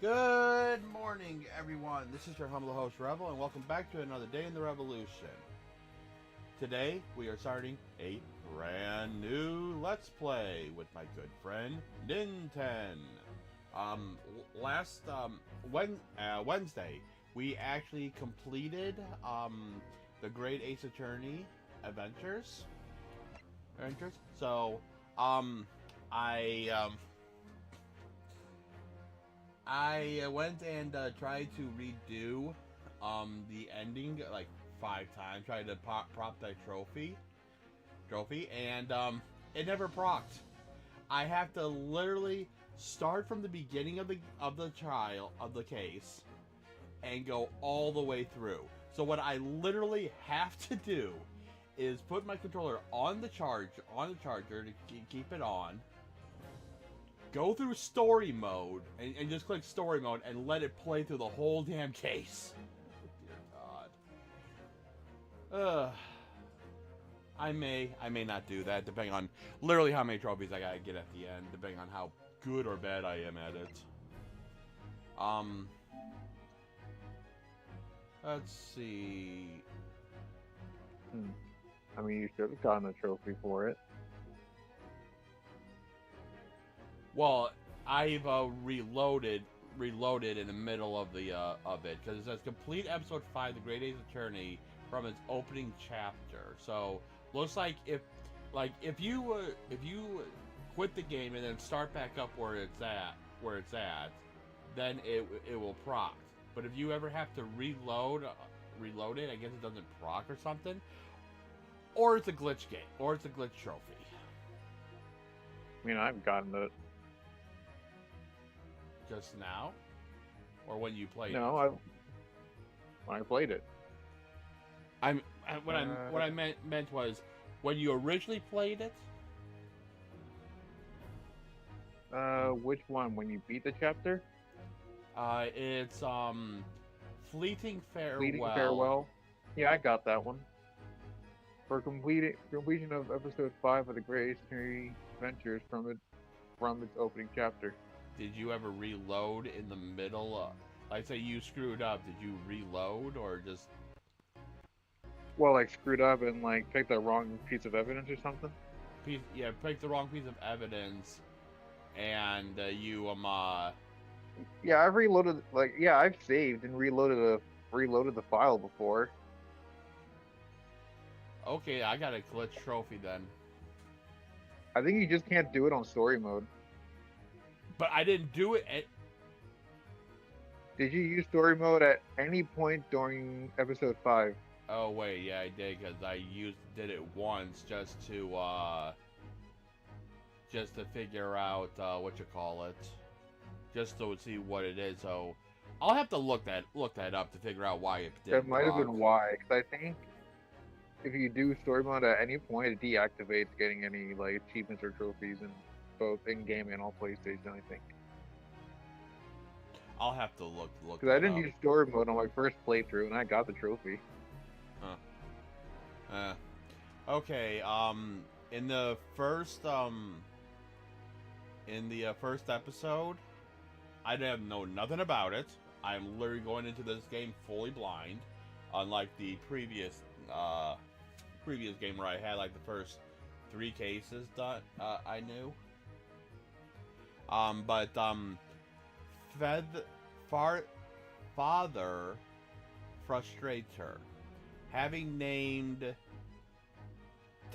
Good morning, everyone. This is your humble host, Rebel, and welcome back to another day in the revolution. Today, we are starting a brand new Let's Play with my good friend, Ninten. Last Wednesday, we actually completed the Great Ace Attorney Adventures. So, I I went and tried to redo the ending like 5 times. Tried to prop that trophy, and it never procced. I have to literally start from the beginning of the trial of the case and go all the way through. So what I literally have to do is put my controller on the charger to keep it on, go through story mode and just click story mode and let it play through the whole damn case. Dear God. I may not do that depending on literally how many trophies I gotta get at the end, depending on how good or bad I am at it. Um, let's see. I mean, you should have gotten a trophy for it. Well, I've reloaded in the middle of the of it because it says complete episode 5, The Great Ace Attorney, from its opening chapter. So looks like if you quit the game and then start back up where it's at, then it will proc. But if you ever have to reload it, I guess it doesn't proc or something, or it's a glitch game, or it's a glitch trophy. I mean, I've gotten it. Just now, or when you played No, it. when I played it. What I meant was when you originally played it. Which one? When you beat the chapter? It's Fleeting Farewell. Fleeting Farewell. Yeah, I got that one. For completion of episode 5 of the Great Ace Attorney Adventures from its opening chapter. Did you ever reload in the middle? Like, say you screwed up, did you reload or just? Well, like screwed up and like picked the wrong piece of evidence or something. Pick the wrong piece of evidence, and you Yeah, I've reloaded. I've saved and reloaded the file before. Okay, I got a glitch trophy then. I think you just can't do it on story mode. But I didn't do it. Did you use story mode at any point during episode 5? Oh wait, yeah, I did because I did it once just to figure out what you call it, just to see what it is. So I'll have to look that up to figure out why it did. That might have been why, because I think if you do story mode at any point, it deactivates getting any like achievements or trophies in both in game and on PlayStation. I think. I'll have to look. Because I didn't use story mode on my first playthrough, and I got the trophy. Huh. Okay. In the first first episode, I didn't know nothing about it. I'm literally going into this game fully blind, unlike the previous game where I had like the first 3 cases done. I knew. Father frustrates her, having named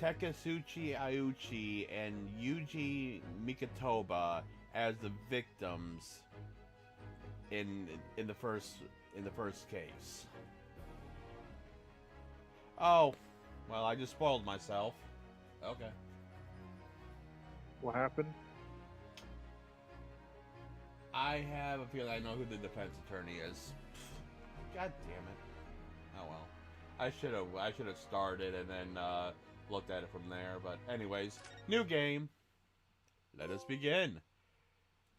Takasuchi Ayuchi and Yuji Mikitoba as the victims in the first case. Oh, well, I just spoiled myself. Okay. What happened? I have a feeling I know who the defense attorney is. God damn it. Oh well. I should have started and then looked at it from there. But anyways, new game. Let us begin.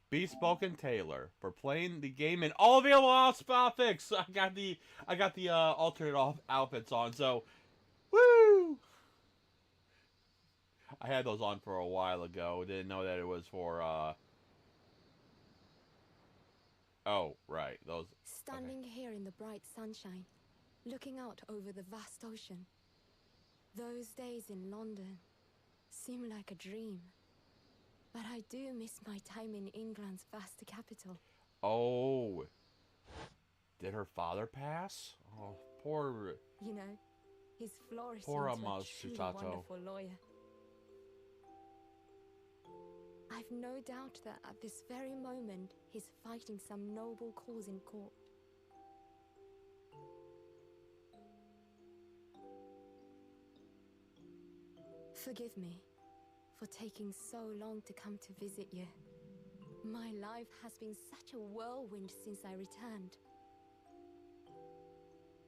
Bespoken Taylor for playing the game in all available outfits. I got the alternate outfits on. So, woo! I had those on for a while ago. Didn't know that it was for Oh, right. Those. Standing here in the bright sunshine, looking out over the vast ocean. Those days in London seem like a dream. But I do miss my time in England's vast capital. Oh. Did her father pass? Oh, poor. You know, he's flourishing Poor into a Amos truly Susato. wonderful lawyer. I've no doubt that at this very moment, he's fighting some noble cause in court. Forgive me for taking so long to come to visit you. My life has been such a whirlwind since I returned.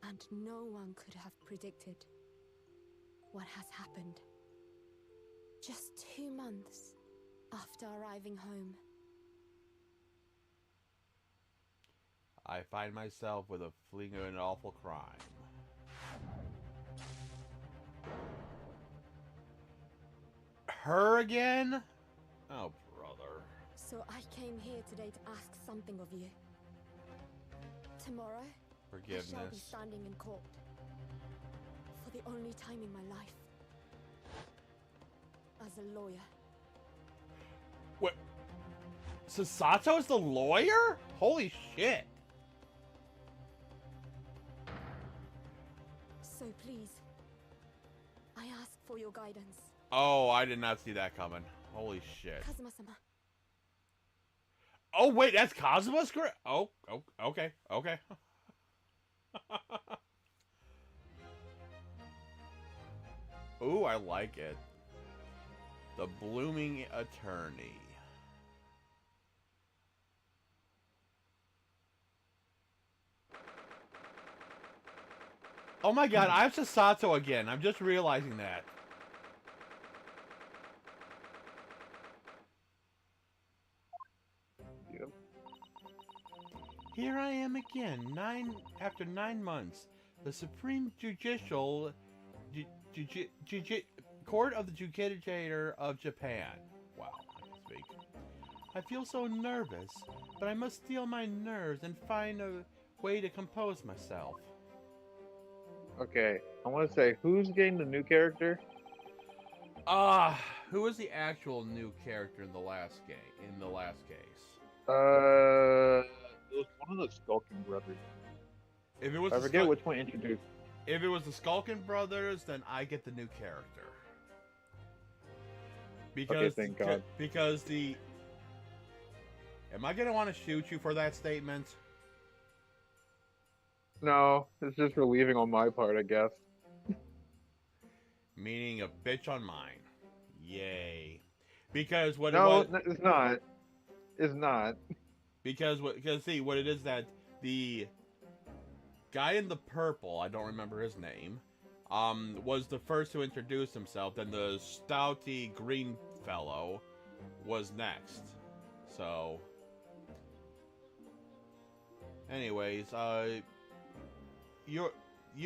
And no one could have predicted what has happened. Just 2 months after arriving home. I find myself with a fleeing of an awful crime. Her again? Oh, brother. So I came here today to ask something of you. Tomorrow, I shall be Forgiveness. standing in court. For the only time in my life. As a lawyer. What? Sasato's the lawyer? Holy shit. So please, I ask for your guidance. Oh, I did not see that coming. Holy shit. Kazuma-sama. Oh, wait, that's Kazuma's correct? Oh, okay, okay. Ooh, I like it. The Blooming Attorney. Oh my god, I'm Sasato again. I'm just realizing that. Yep. Here I am again, after 9 months. The Supreme Judicial Court of the Judicature of Japan. Wow, I can speak. I feel so nervous, but I must steel my nerves and find a way to compose myself. Okay, I want to say, who's getting the new character? Who was the actual new character in the last game? In the last case, It was one of the Skulking brothers. if it was I the forget which one introduced. If it was the Skulkin brothers, then I get the new character. Because thank God. Because the. Am I gonna want to shoot you for that statement? No, it's just relieving on my part, I guess. Meaning a bitch on mine. Yay. Because what No, it was, it's not. It's not. because see what it is that the guy in the purple, I don't remember his name, was the first to introduce himself. Then the stouty green fellow was next. So, anyways, you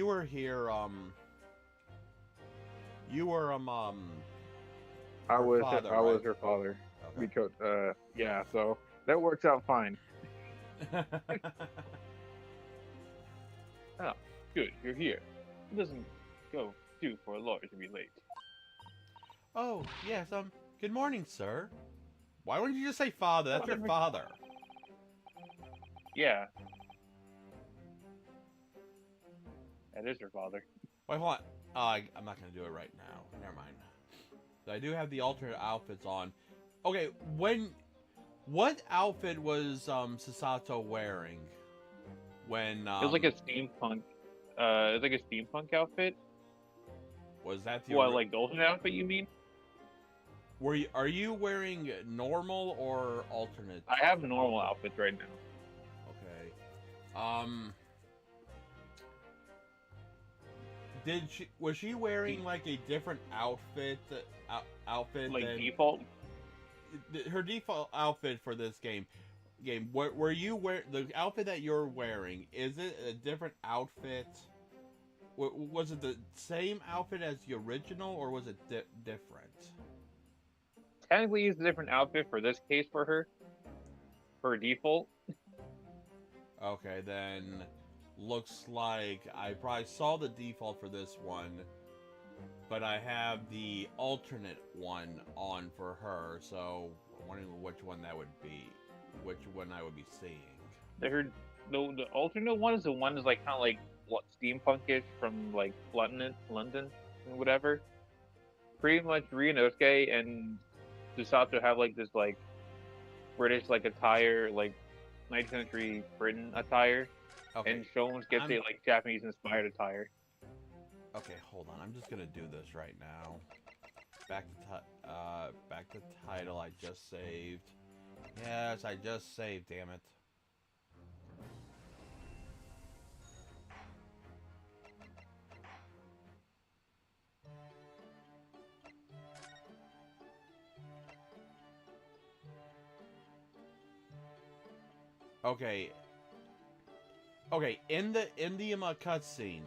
were here. You were I her was father, I was right? her father. Okay. Because yeah, so that works out fine. Good, you're here. It doesn't do for a lawyer to be late. Oh, yes, good morning, sir. Why wouldn't you just say father? That's your father. Yeah. That is her father. Wait, hold on. I'm not gonna do it right now. Never mind. I do have the alternate outfits on. Okay, what outfit was Sasato wearing when It was like a steampunk. It was like a steampunk outfit. was that the What, like the alternate outfit? You mean? Are you wearing normal or alternate? I have normal outfits right now. Okay. Was she wearing like a different outfit Like than default? her default outfit for this game? Were you the outfit that you're wearing? Is it a different outfit? Was it the same outfit as the original, or was it different? Technically, it's a different outfit for this case for her. For default. Okay, then looks like I probably saw the default for this one, but I have the alternate one on for her, so I'm wondering which one that would be, which one I would be seeing. The alternate one is the one that's like kind of like what steampunkish from like London and whatever. Pretty much Ryunosuke and Susato have like this like British like attire, like 19th century Britain attire, Okay, and Shones gets a like Japanese inspired attire. okay, hold on. I'm just gonna do this right now. Back to title. I just saved. Yes, I just saved. Damn it. Okay. Okay. In the cutscene,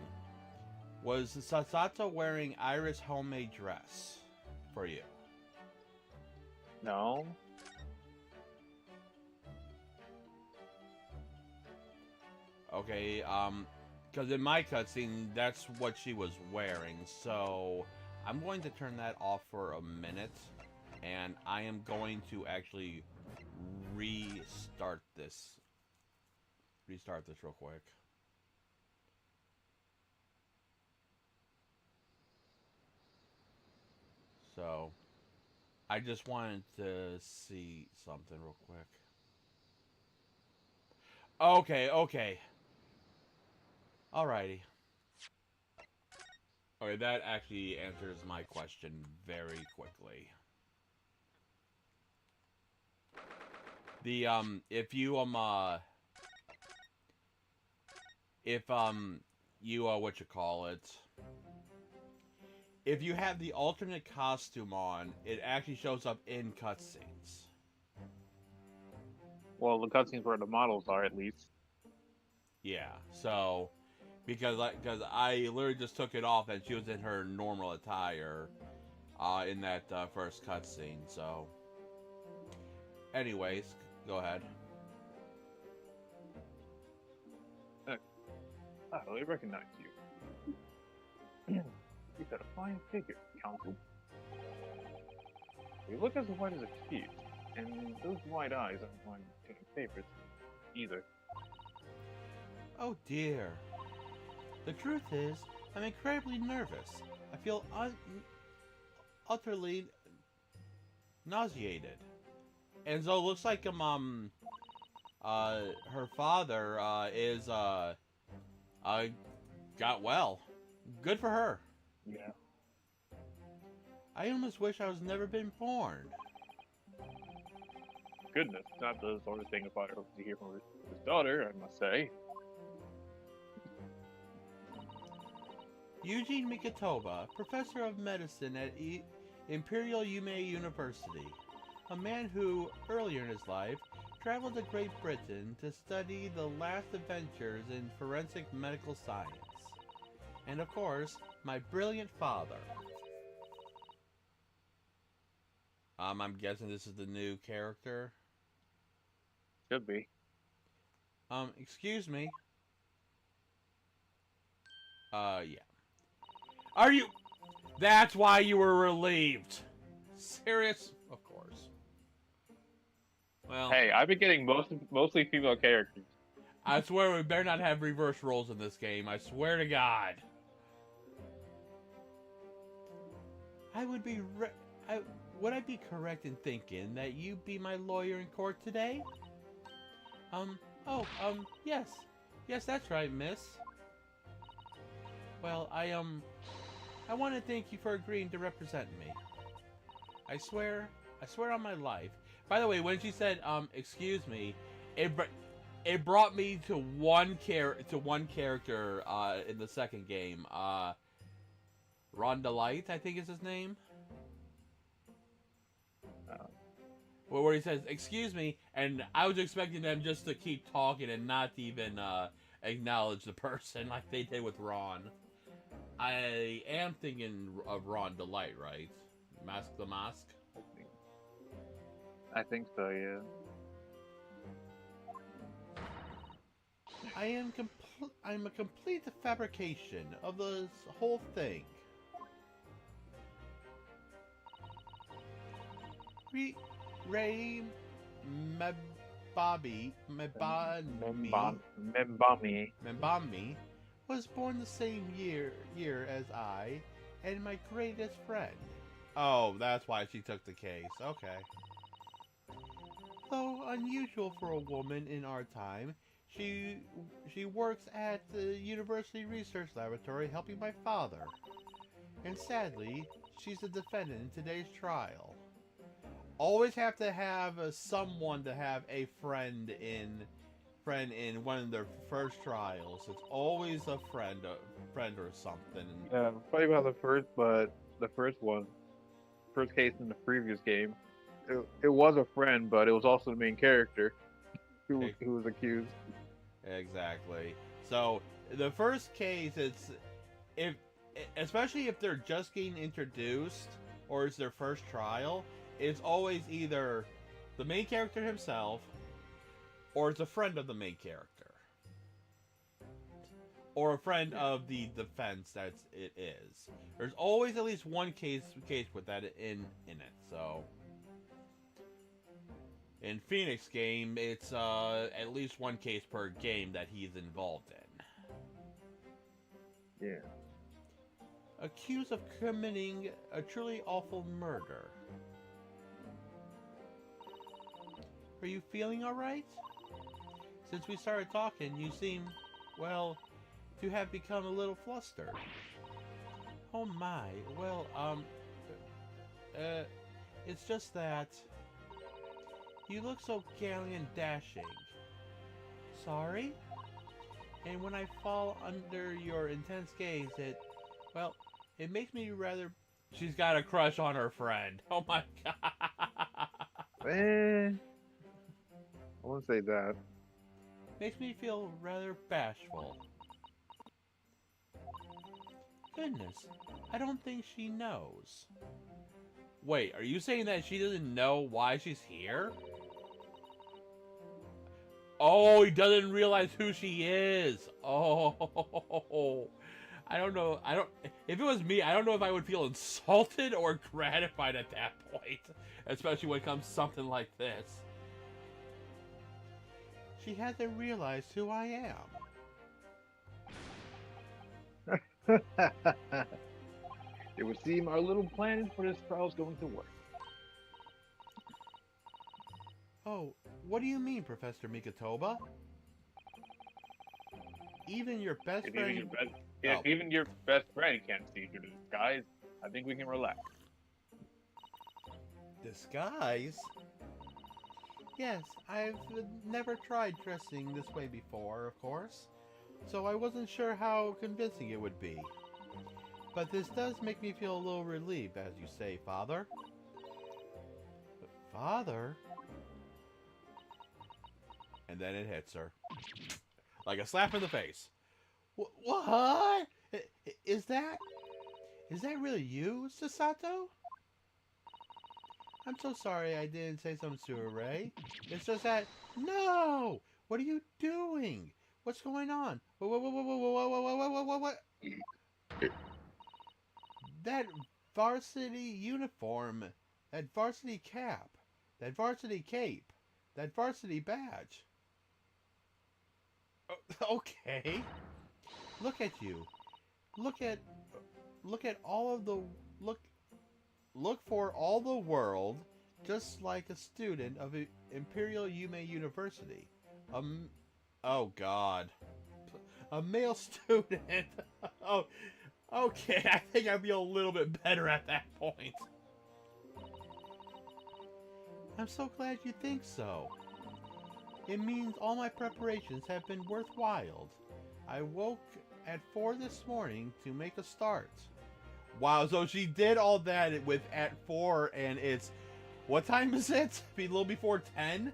was Sasato wearing Iris' homemade dress for you? No. Okay, because in my cutscene, that's what she was wearing, so I'm going to turn that off for a minute, and I am going to actually restart this real quick. So, I just wanted to see something real quick. Okay, okay. Alrighty. Okay, that actually answers my question very quickly. The, if you, what you call it, if you have the alternate costume on, it actually shows up in cutscenes. Well, the cutscenes where the models are at least. Yeah, so because I literally just took it off and she was in her normal attire in that first cutscene. So, anyways, go ahead. I recognize you. You've got a fine figure, Counsel. You look as white as a sheet, and those white eyes aren't my favorites either. Oh dear. The truth is, I'm incredibly nervous. I feel utterly nauseated. And so it looks like her father is got well. Good for her. Yeah. I almost wish I was never been born. Goodness, not the sort of thing a father hopes to hear from his daughter, I must say. Eugene Mikitoba, professor of medicine at Imperial Yume University. A man who, earlier in his life, traveled to Great Britain to study the last adventures in forensic medical science. And of course, my brilliant father. I'm guessing this is the new character. Should be. Excuse me. Yeah. Are you... That's why you were relieved. Serious? Of course. Well... Hey, I've been getting mostly female characters. I swear we better not have reverse roles in this game. I swear to God. Would I be correct in thinking that you be my lawyer in court today? Yes. Yes, that's right, miss. Well, I want to thank you for agreeing to represent me. I swear on my life. By the way, when she said, excuse me, it brought me to one character, in the second game. Rhonda Light, I think is his name. Where he says, excuse me, and I was expecting them just to keep talking and not even acknowledge the person like they did with Ron. I am thinking of Ron Delight, right? Mask the Mask? I think so, yeah. I'm a complete fabrication of this whole thing. Ray Membami was born the same year as I and my greatest friend. Oh, that's why she took the case. Okay. Though unusual for a woman in our time, she works at the University Research Laboratory helping my father. And sadly, she's a defendant in today's trial. Always have to have someone to have a friend in one of their first trials. It's always a friend or something. Yeah, funny about the first case in the previous game. It was a friend, but it was also the main character who was accused. Exactly. So the first case, especially if they're just getting introduced or it's their first trial, it's always either the main character himself or it's a friend of the main character or a friend of the defense that it is. There's always at least one case with that in it. So in Phoenix game, it's at least one case per game that he's involved in. Yeah. Accused of committing a truly awful murder. Are you feeling alright? Since we started talking, you seem, well, to have become a little flustered. Oh my, well, it's just that you look so galley and dashing. Sorry? And when I fall under your intense gaze, it makes me rather... She's got a crush on her friend. Oh my god. Man. I won't say that. Makes me feel rather bashful. Goodness, I don't think she knows. Wait, are you saying that she doesn't know why she's here? Oh, he doesn't realize who she is. Oh, I don't know. If it was me, I don't know if I would feel insulted or gratified at that point. Especially when it comes to something like this. She hasn't realized who I am. It would seem our little plan for this trial is going to work. Oh, what do you mean, Professor Mikotoba? Even your best friend... Even your best friend can't see through the disguise. I think we can relax. Disguise? Yes, I've never tried dressing this way before, of course, so I wasn't sure how convincing it would be. But this does make me feel a little relieved, as you say, Father. But Father? And then it hits her. Like a slap in the face. What? Is that really you, Sasato? I'm so sorry I didn't say something to her, Ray. It's just that... No! What are you doing? What's going on? What? That varsity uniform, that varsity cap, that varsity cape, that varsity badge. Okay. Look at you. Look at all of the... Look for all the world, just like a student of Imperial Yume University. Oh God. A male student. Oh, okay, I think I'd be a little bit better at that point. I'm so glad you think so. It means all my preparations have been worthwhile. I woke at 4 this morning to make a start. Wow, so she did all that at 4, and it's... What time is it? Be a little before 10?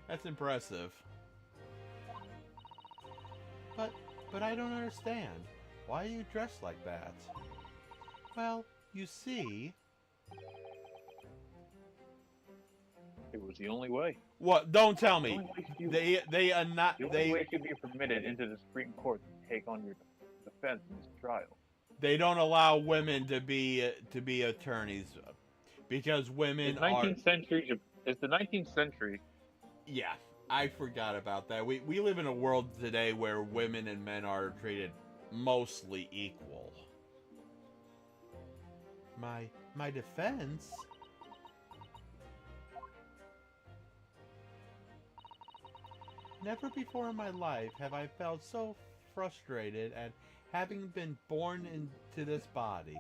That's impressive. But I don't understand. Why are you dressed like that? Well, you see... It was the only way. What? Don't tell The me. only way you, They are not. the only way you'd be permitted into the Supreme Court to take on your defense in this trial. They don't allow women to be attorneys because women It's are. 19th century. It's the 19th century. Yeah, I forgot about that. We live in a world today where women and men are treated mostly equal. My defense. Never before in my life have I felt so frustrated at having been born into this body.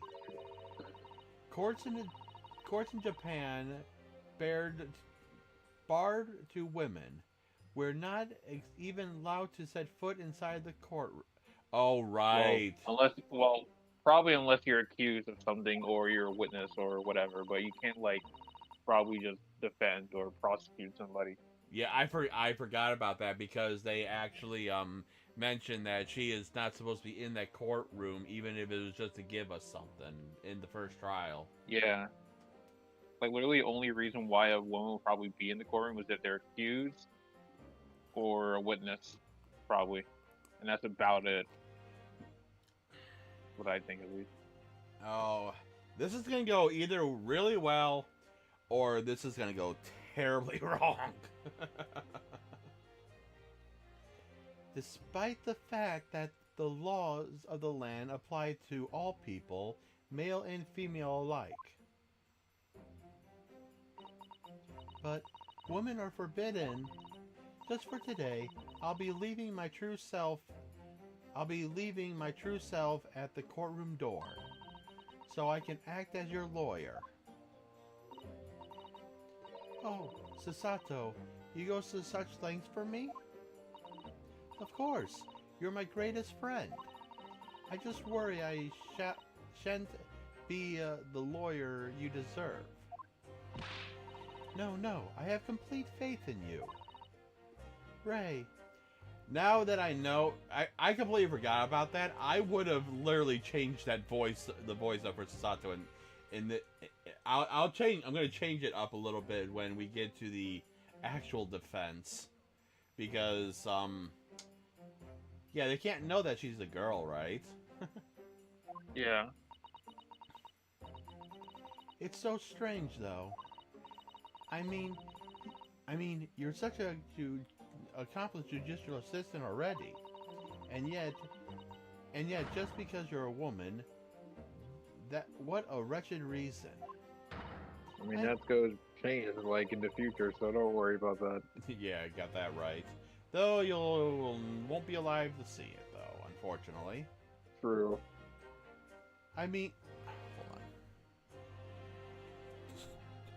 Courts in Japan barred to women. We're not even allowed to set foot inside the courtroom. Oh, right. Probably unless you're accused of something or you're a witness or whatever, but you can't probably just defend or prosecute somebody. Yeah, I forgot about that because they actually mentioned that she is not supposed to be in that courtroom, even if it was just to give us something in the first trial. Yeah. Literally, the only reason why a woman would probably be in the courtroom was if they're accused or a witness, probably. And that's about it. What I think, at least. Oh, this is going to go either really well or this is going to go terribly wrong. Despite the fact that the laws of the land apply to all people, male and female alike. But women are forbidden. Just for today, I'll be leaving my true self at the courtroom door, so I can act as your lawyer. Oh, Susato, you go to such lengths for me? Of course, you're my greatest friend. I just worry I shan't be the lawyer you deserve. No, I have complete faith in you. Ray, now that I know, I completely forgot about that. I would have literally changed that voice, the voice up for Susato, and I'm going to change it up a little bit when we get to the actual defense, because yeah, they can't know that she's a girl, right? Yeah. It's so strange, though. I mean, you're such a accomplished judicial assistant already, and yet, just because you're a woman, what a wretched reason. I mean, that's going to change, in the future, so don't worry about that. Yeah, I got that right. Though you won't be alive to see it, though, unfortunately. True. I mean, hold on. Just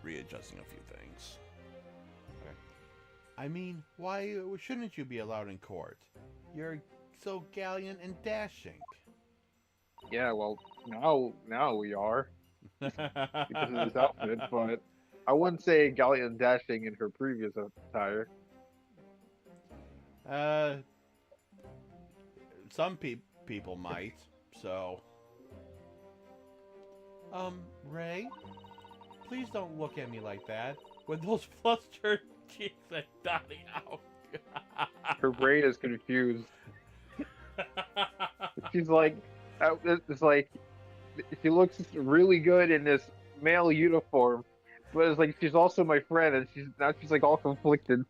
readjusting a few things. Okay. I mean, why shouldn't you be allowed in court? You're so gallant and dashing. Yeah, well, now we are. Because of this outfit, but I wouldn't say gallant and dashing in her previous attire. Some people might, so. Ray, please don't look at me like that, with those flustered cheeks and dotting out. Her brain is confused. She's like, it's like, she looks really good in this male uniform, but it's like she's also my friend, and she's like all conflicted.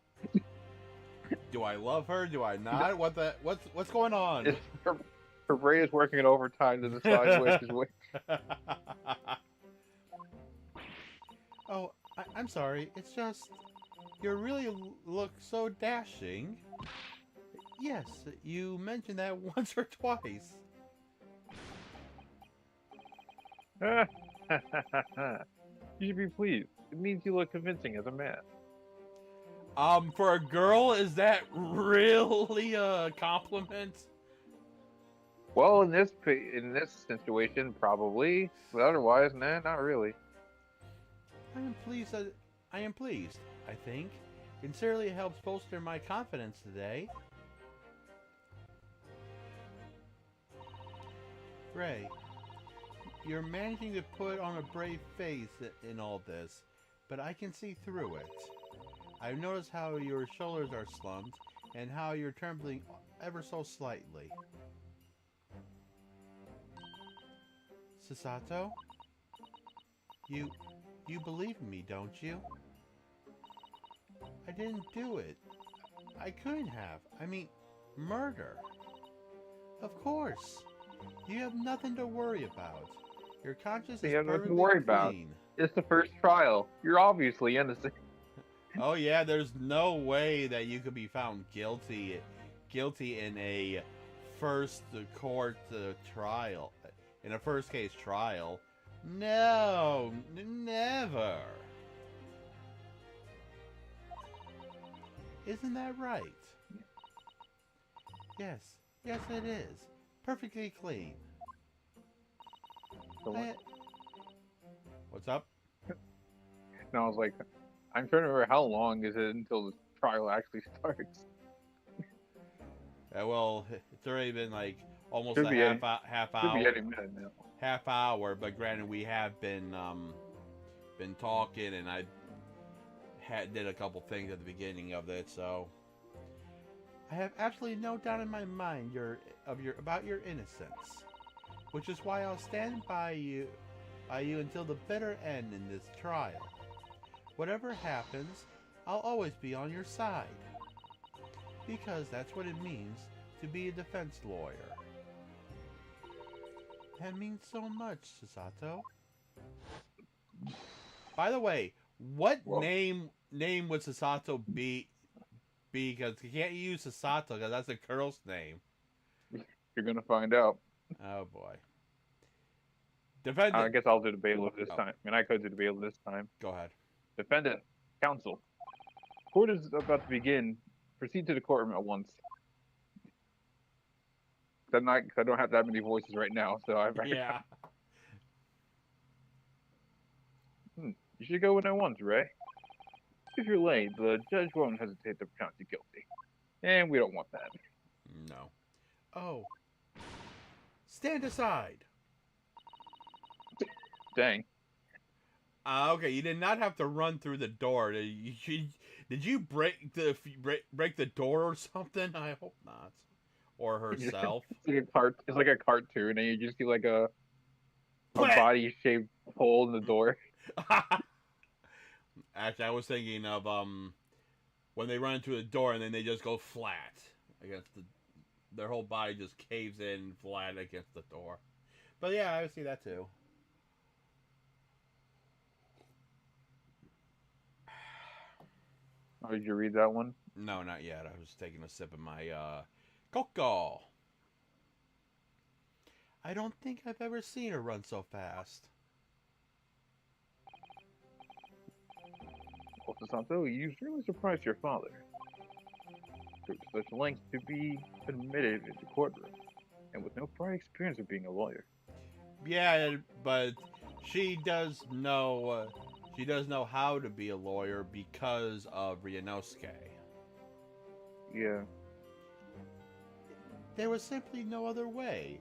Do I love her? Do I not? What's going on? Her brain is working at overtime to decide which is which. Oh, I'm sorry. It's just you really look so dashing. Yes, you mentioned that once or twice. You should be pleased. It means you look convincing as a man. For a girl, is that really a compliment? Well, in this situation, probably. But otherwise, nah, not really. I am pleased. I think. Sincerely helps bolster my confidence today. Ray, you're managing to put on a brave face in all this, but I can see through it. I've noticed how your shoulders are slumped and how you're trembling ever so slightly. Sasato? You believe me, don't you? I didn't do it. I couldn't have. I mean, murder. Of course. You have nothing to worry about. Your conscience is You have nothing to perfectly worry about. clean. It's the first trial. You're obviously innocent. Oh yeah, there's no way that you could be found guilty in a first court trial, in a first case trial. No, never. Isn't that right? Yes, yes it is. Perfectly clean. So what? What's up? And I was like, I'm trying to remember how long is it until the trial actually starts. Well, it's already been like almost Should a be half Should be hour. any minute now. Half hour, but granted, we have been talking, and I did a couple things at the beginning of it, so I have absolutely no doubt in my mind about your innocence, which is why I'll stand by you until the bitter end in this trial. Whatever happens, I'll always be on your side, because that's what it means to be a defense lawyer. That means so much, Sasato. By the way, what name would Sasato be? Because you can't use Sasato because that's a girl's name. You're gonna find out. Oh boy. Defendant. I guess I'll do the bailiff this time. I mean, I could do the bailiff this time. Go ahead. Defendant, counsel. Court is about to begin. Proceed to the courtroom at once. Cause I don't have that many voices right now, so Yeah. You should go in at once, Ray. If you're late, the judge won't hesitate to pronounce you guilty. And we don't want that. No. Oh. Stand aside. Dang. Okay, you did not have to run through the door. Did you break the door or something? I hope not. Or herself. It's like a cartoon, and you just see like a body-shaped hole in the door. Actually, I was thinking of when they run into the door and then they just go flat against their whole body just caves in flat against the door. But yeah, I would see that too. Oh, did you read that one? No, not yet. I was taking a sip of my cocoa. I don't think I've ever seen her run so fast. Well, Sasato, you really surprised your father. To such lengths to be admitted into courtroom, and with no prior experience of being a lawyer. Yeah, but she does know how to be a lawyer because of Ryunosuke. Yeah. There was simply no other way.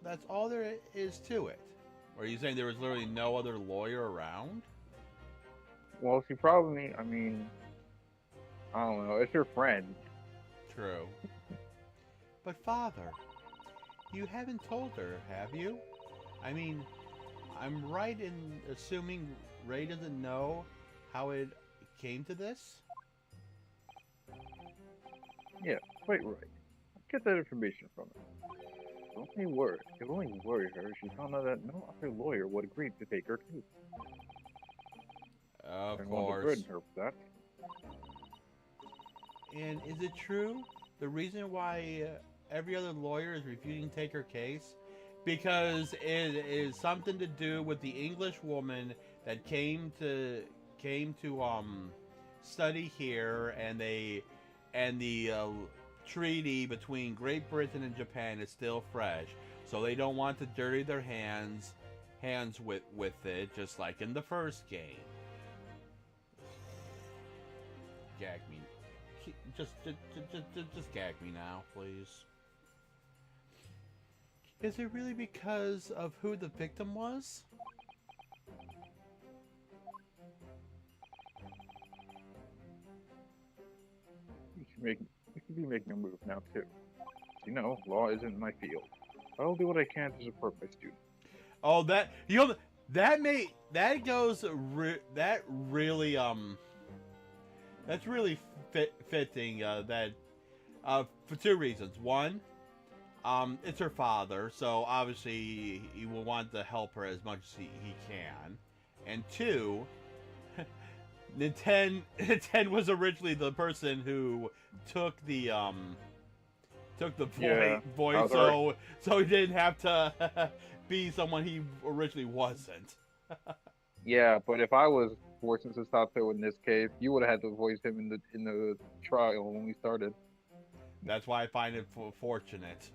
That's all there is to it. Or are you saying there was literally no other lawyer around? Well, she probably, I mean, I don't know, it's her friend. True. But Father, you haven't told her, have you? I mean, I'm right in assuming Ray doesn't know how it came to this? Yeah, quite right. Get that information from her. It only worried her if she found out that no other lawyer would agree to take her case. Of And want to course. burden her with that. And is it true? The reason why every other lawyer is refusing to take her case? Because it is something to do with the English woman that came to study here, and the treaty between Great Britain and Japan is still fresh, so they don't want to dirty their hands with it, just like in the first game. Gag me. Just gag me now, please. Is it really because of who the victim was? You should be making a move now too. You know, law isn't my field. I'll do what I can to support my students. Oh, that that goes that really that's really fitting that for two reasons. One, it's her father, so obviously he will want to help her as much as he can. And two, Nintendo was originally the person who took the voice, so he didn't have to be someone he originally wasn't. Yeah, but if I was voicing Susato in this case, you would have had to voice him in the trial when we started. That's why I find it fortunate.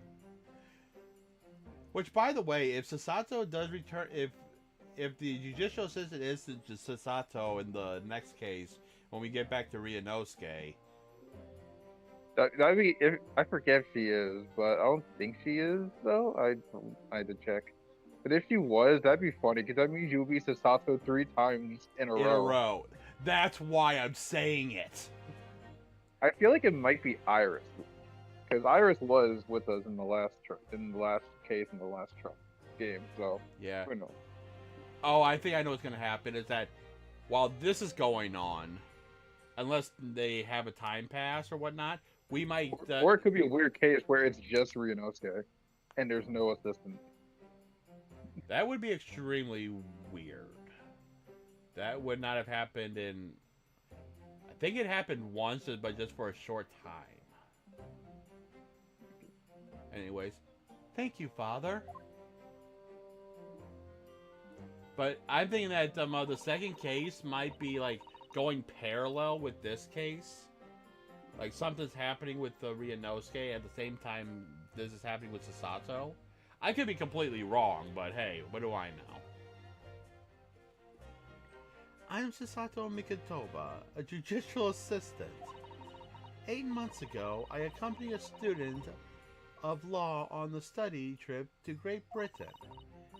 Which, by the way, if Susato does return, if the judicial assistant is Susato in the next case, when we get back to Ryunosuke, That'd be if I forget if she is, but I don't think she is though. I had to check. But if she was, that'd be funny because that means you'll be Susato 3 times in a row. That's why I'm saying it. I feel like it might be Iris, because Iris was with us in the last case in the last game. So yeah. Who knows? Oh, I think I know what's gonna happen is that while this is going on, unless they have a time pass or whatnot, we might. Or it could be a weird case where it's just Ryunosuke, and there's no assistant. That would be extremely weird. That would not have happened in. I think it happened once, but just for a short time. Anyways, thank you, Father. But I'm thinking that the second case might be like going parallel with this case. Like something's happening with Ryunosuke at the same time this is happening with Susato. I could be completely wrong, but hey, what do I know? I'm Susato Mikotoba, a judicial assistant. 8 months ago, I accompanied a student of law on the study trip to Great Britain.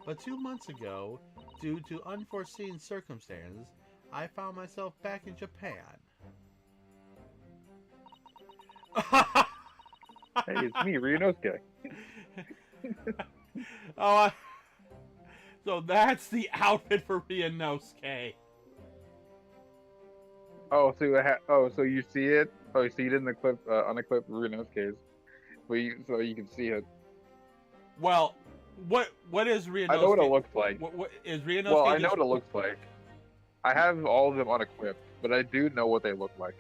But 2 months ago, due to unforeseen circumstances, I found myself back in Japan. Hey, it's me, Ryunosuke. So that's the outfit for Ryunosuke. So you see it? Oh, you see it in the clip, unclipped Ryunosuke's. So you can see it. Well, what is Ryunosuke? I know what it looks like. What is Ryunosuke? Well, I know what it looks like. I have all of them unequipped, but I do know what they look like.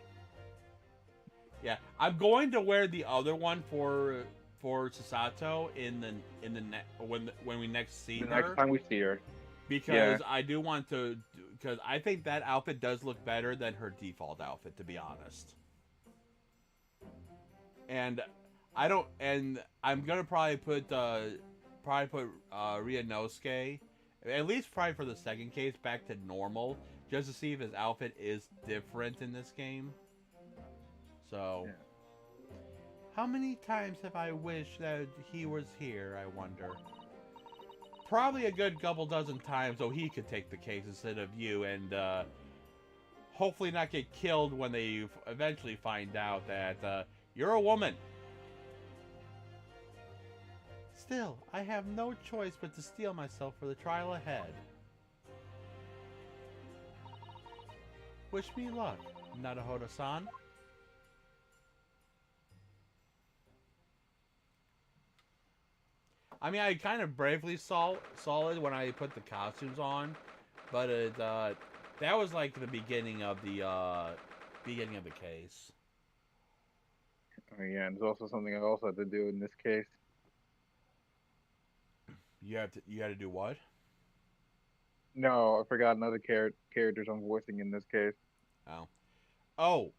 Yeah, I'm going to wear the other one for Susato when we next see her. The next time we see her. Because I do want to, because I think that outfit does look better than her default outfit, to be honest. And I'm gonna probably put Ryunosuke, at least probably for the second case, back to normal, just to see if his outfit is different in this game. So, how many times have I wished that he was here, I wonder? Probably a good couple dozen times so he could take the case instead of you, and hopefully not get killed when they eventually find out that you're a woman. Still, I have no choice but to steel myself for the trial ahead. Wish me luck, Naruhodo-san. I mean, I kind of bravely saw it when I put the costumes on, but that was like the beginning of the case. Oh yeah, and there's also something I also had to do in this case. You had to do what? No, I forgot another characters I'm voicing in this case. Oh.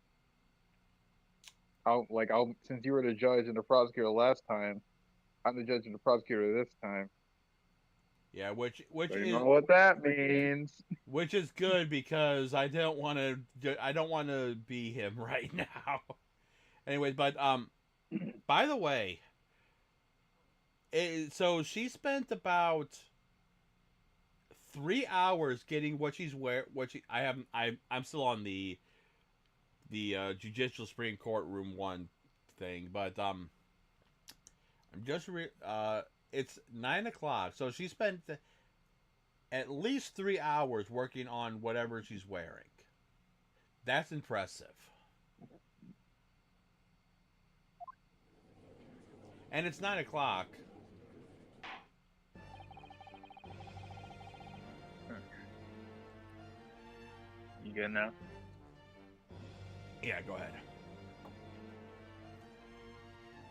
Since you were the judge and the prosecutor last time, I'm the judge and the prosecutor this time. Yeah, which so is, you know what that means. Which is good because I don't want to be him right now. Anyways, but by the way, so she spent about 3 hours getting I'm still on the Judicial Supreme Court Room 1 thing, but I'm just it's 9 o'clock, so she spent at least 3 hours working on whatever she's wearing. That's impressive. And it's 9 o'clock. You good now? Yeah, go ahead.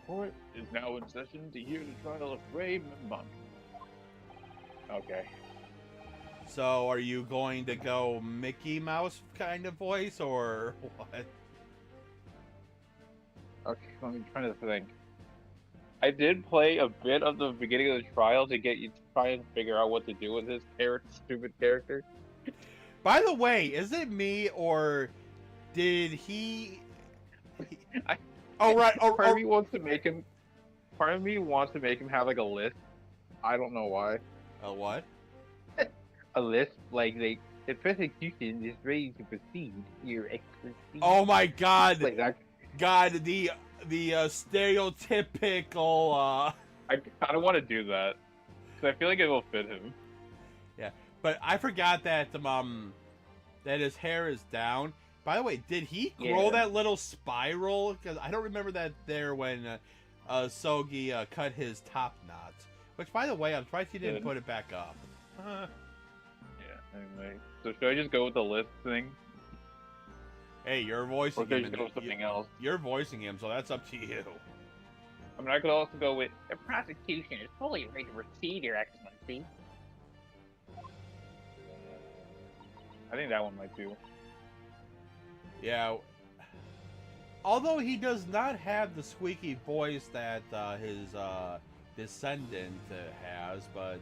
Court is now in session to hear the trial of Ray Monk. Okay. So, are you going to go Mickey Mouse kind of voice, or what? Okay, I'm trying to think. I did play a bit of the beginning of the trial to get you to try and figure out what to do with this stupid character. By the way, is it me, or did he... Oh, right. Part of me wants to make him. Part of me wants to make him have like a list. I don't know why. A what? A list like the prosecution is ready to proceed. Your Excellency. Oh my God! Like that. God, the stereotypical. I kind of want to do that because I feel like it will fit him. Yeah, but I forgot that that his hair is down. By the way, did he grow that little spiral? Because I don't remember that there when Sogi cut his top knot. Which, by the way, I'm surprised he didn't put it back up. Yeah. Anyway, so should I just go with the list thing? Hey, you're voicing or should I him. just go with something else? You're voicing him, so that's up to you. I mean, I could also go with the prosecution is fully ready to proceed, Your Excellency. I think that one might do. Yeah. Although he does not have the squeaky voice that his descendant has, but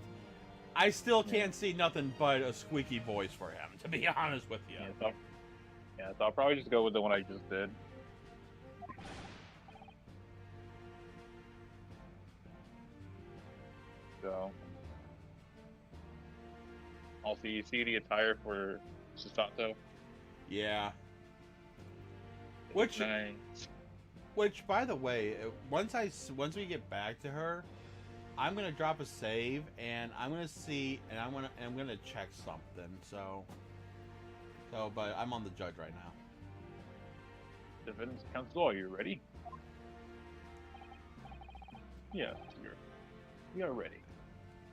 I still can't see nothing but a squeaky voice for him, to be honest with you. So I'll probably just go with the one I just did. So, also you see the attire for Susato. Yeah. Which, by the way, once we get back to her, I'm gonna drop a save and I'm gonna see, and I'm gonna check something. So, but I'm on the judge right now. Defense counsel, are you ready? Yes, we are ready.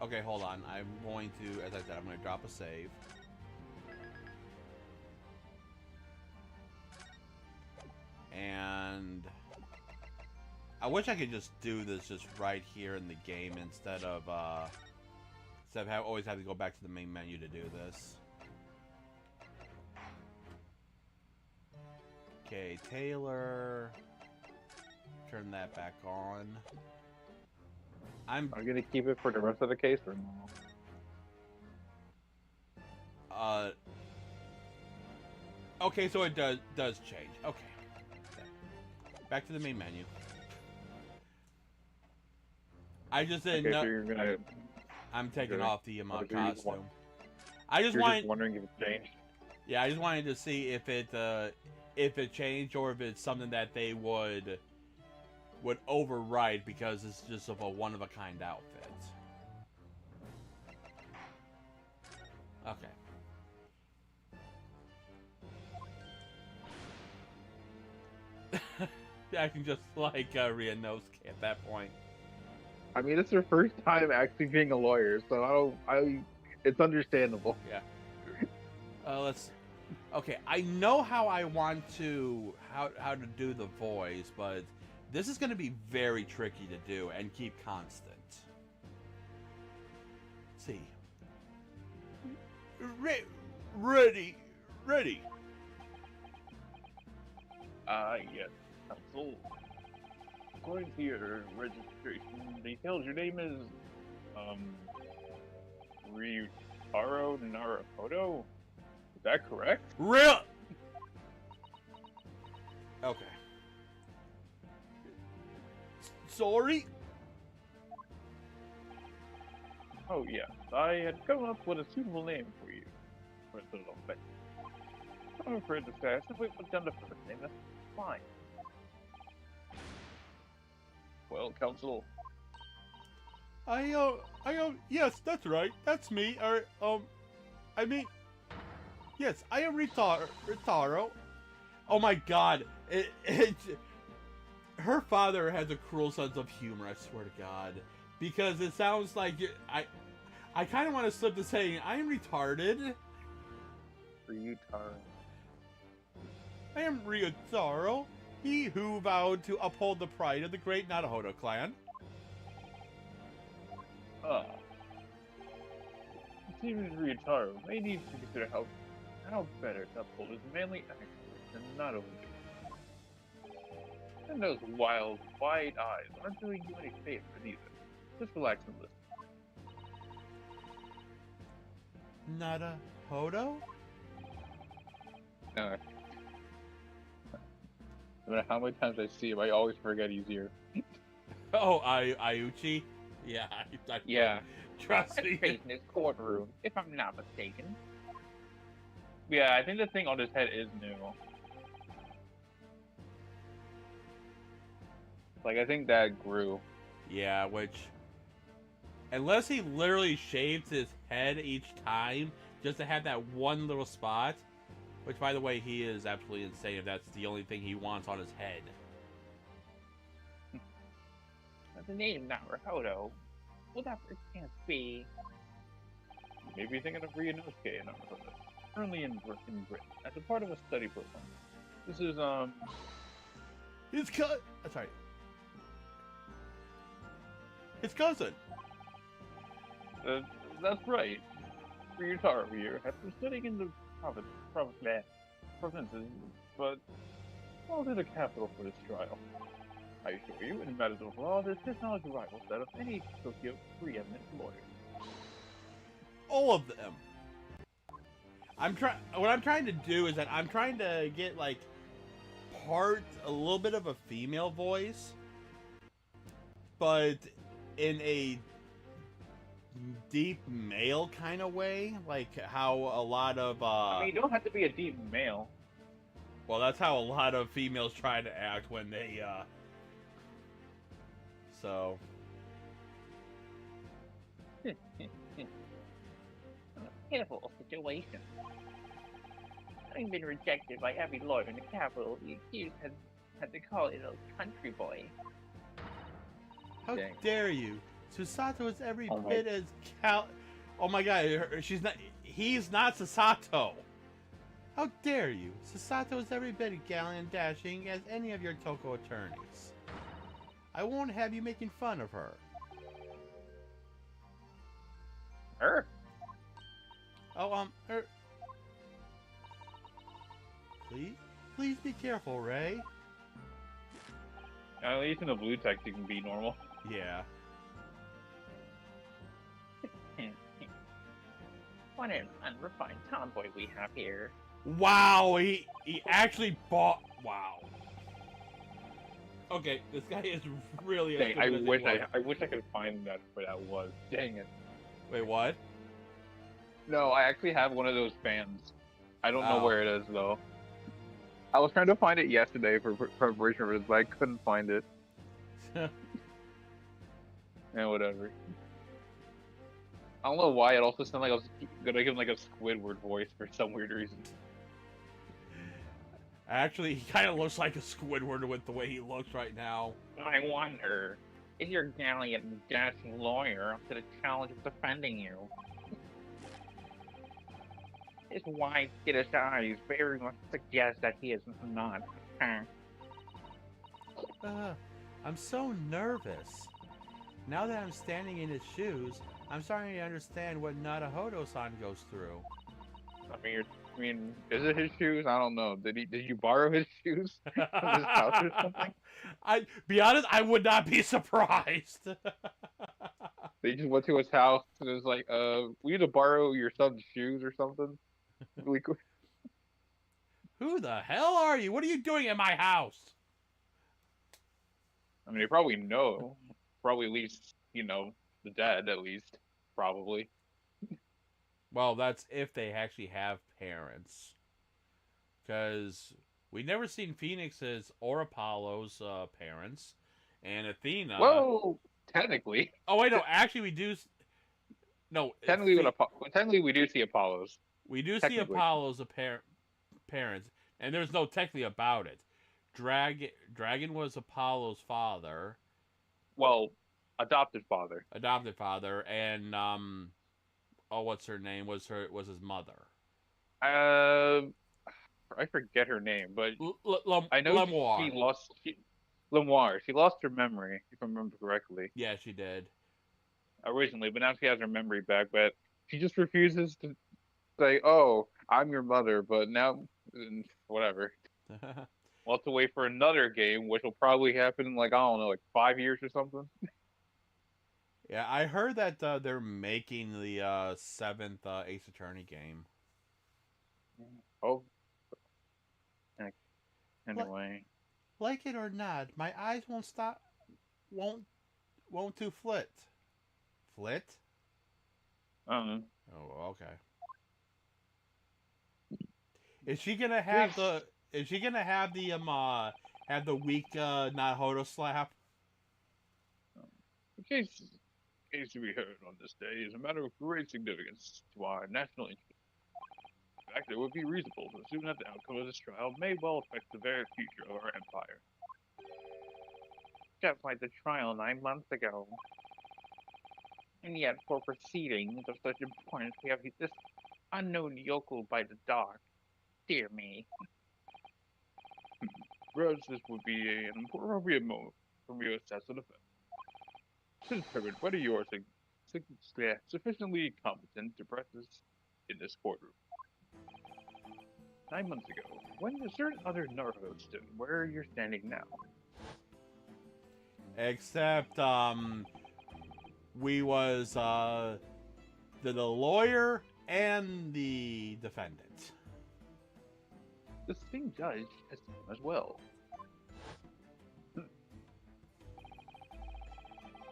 Okay, hold on. I'm going to, as I said, I'm going to drop a save. And I wish I could just do this just right here in the game instead of always having to go back to the main menu to do this. Okay, Taylor. Turn that back on. Are you gonna keep it for the rest of the case or no? Okay, so it does change. Okay. Back to the main menu. I just didn't know. So you're gonna. I'm taking off the costume. I just wondering if it changed. Yeah, I just wanted to see if it changed or if it's something that they would override because it's just of a one-of-a-kind outfit. Okay. Acting just like Rianosuke at that point. I mean, it's her first time actually being a lawyer, so it's understandable. Yeah. Okay, I know how I want to how to do the voice, but this is going to be very tricky to do and keep constant. Let's see. Ready. Yes, counsel. According to your registration details, your name is, Ryutaro Naruhodo? Is that correct? Real. Okay. Sorry? Oh, yes. I had come up with a suitable name for you. For a little bit. I'm afraid to say I simply put down the first name. That's fine. Well, Council, Yes, that's right. That's me. I mean, yes, I am Ritaro. Oh my God, her father has a cruel sense of humor. I swear to God, because it sounds like I kind of want to slip to saying I am retarded. Ryutaro. I am Ryutaro, he who vowed to uphold the pride of the great Naruhodo clan. Ah. It seems Ryutaro may need to consider how better to uphold his manly actions and not overdo it. And those wild, wide eyes aren't doing you any favors either. Just relax and listen. Naruhodo? No matter how many times I see him, I always forget he's here. Oh, Ayuchi? Yeah, Yeah. trust me. In his courtroom, if I'm not mistaken. Yeah, I think the thing on his head is new. Like, I think that grew. Yeah, which, unless he literally shaves his head each time just to have that one little spot, which, by the way, he is absolutely insane if that's the only thing he wants on his head. The name Naruhodo. Well, that can't be. Maybe you're thinking of Ryunosuke Naruhodo. Currently in Britain as a part of a study program. This is, His sorry. His cousin. That's right. Ryutaro here has been studying in the provinces, but all to the capital for this trial. I assure you, in matters of law, this knowledge rivals that of any Tokyo preeminent lawyer. All of them. What I'm trying to do is that I'm trying to get like a little bit of a female voice, but in a deep male kind of way, like how a lot of I mean, you don't have to be a deep male. well, that's how a lot of females try to act when they so A pitiful situation. Having been rejected by every lawyer in the capital, the accused had to call it a country boy. how Dang. dare you? Susato is every Oh my- bit as oh my God, she's not. He's not Susato. How dare you? Susato is every bit as gallant and dashing as any of your Toko attorneys. I won't have you making fun of her. Her? Oh, please be careful, Ray. At least in the blue text, you can be normal. Yeah. What an unrefined tomboy we have here. Wow, he actually bought. Wow. Okay, this guy is really. as Dang, good as he was. I wish I could find that where that was. Dang it. Wait, what? No, I actually have one of those fans. I don't know Oh. where it is though. I was trying to find it yesterday for preparation for this, but I couldn't find it. And whatever. I don't know why it also sounded like I was gonna give him like a Squidward voice for some weird reason. Actually, he kind of looks like a Squidward with the way he looks right now. I wonder, is your gallant and dashing lawyer up to the challenge of defending you? His wide, skittish eyes very much suggest that he is not. I'm so nervous. Now that I'm standing in his shoes, I'm starting to understand what Naruhodo-san goes through. I mean, is it his shoes? I don't know. Did you borrow his shoes from his house or something? I be honest, I would not be surprised. They just went to his house and it was like, we need to borrow your son's shoes or something. Who the hell are you? What are you doing at my house? I mean, they probably know. Probably at least, you know, the dad at least. Probably. Well, that's if they actually have parents. because we never seen Phoenix's or Apollo's parents, and Athena. Well, technically. Oh wait, no. Actually, we do. No, Technically, we do see Apollo's. we do see technically. Apollo's parents, and there's no technically about it. Dragon was Apollo's father, Well, adopted father. and oh, what's her name? Was his mother? I forget her name, but I know Lemoir. She lost her memory, if I remember correctly, Yeah, she did. originally, but now she has her memory back. But she just refuses to say, "Oh, I'm your mother," but now, whatever. We'll have to wait for another game, which will probably happen in, like, I don't know, like 5 years or something. Yeah, I heard that they're making the seventh Ace Attorney game. Oh, anyway. Like it or not, my eyes won't to flit. Flit? Oh, okay. Is she gonna have the? Is she gonna have the weak Nahodo slap? the case to be heard on this day is a matter of great significance to our national interest. In fact, it would be reasonable to assume that the outcome of this trial may well affect the very future of our empire. Just like the trial 9 months ago. And yet, for proceedings of such importance, we have this unknown yokel by the dock. Dear me. Perhaps this would be an appropriate moment for me to assess an event. To determine whether you are sufficiently competent to practice in this courtroom. 9 months ago, when a certain other Naruto stood where you're standing now. Except we was the lawyer and the defendant. The same judge as well.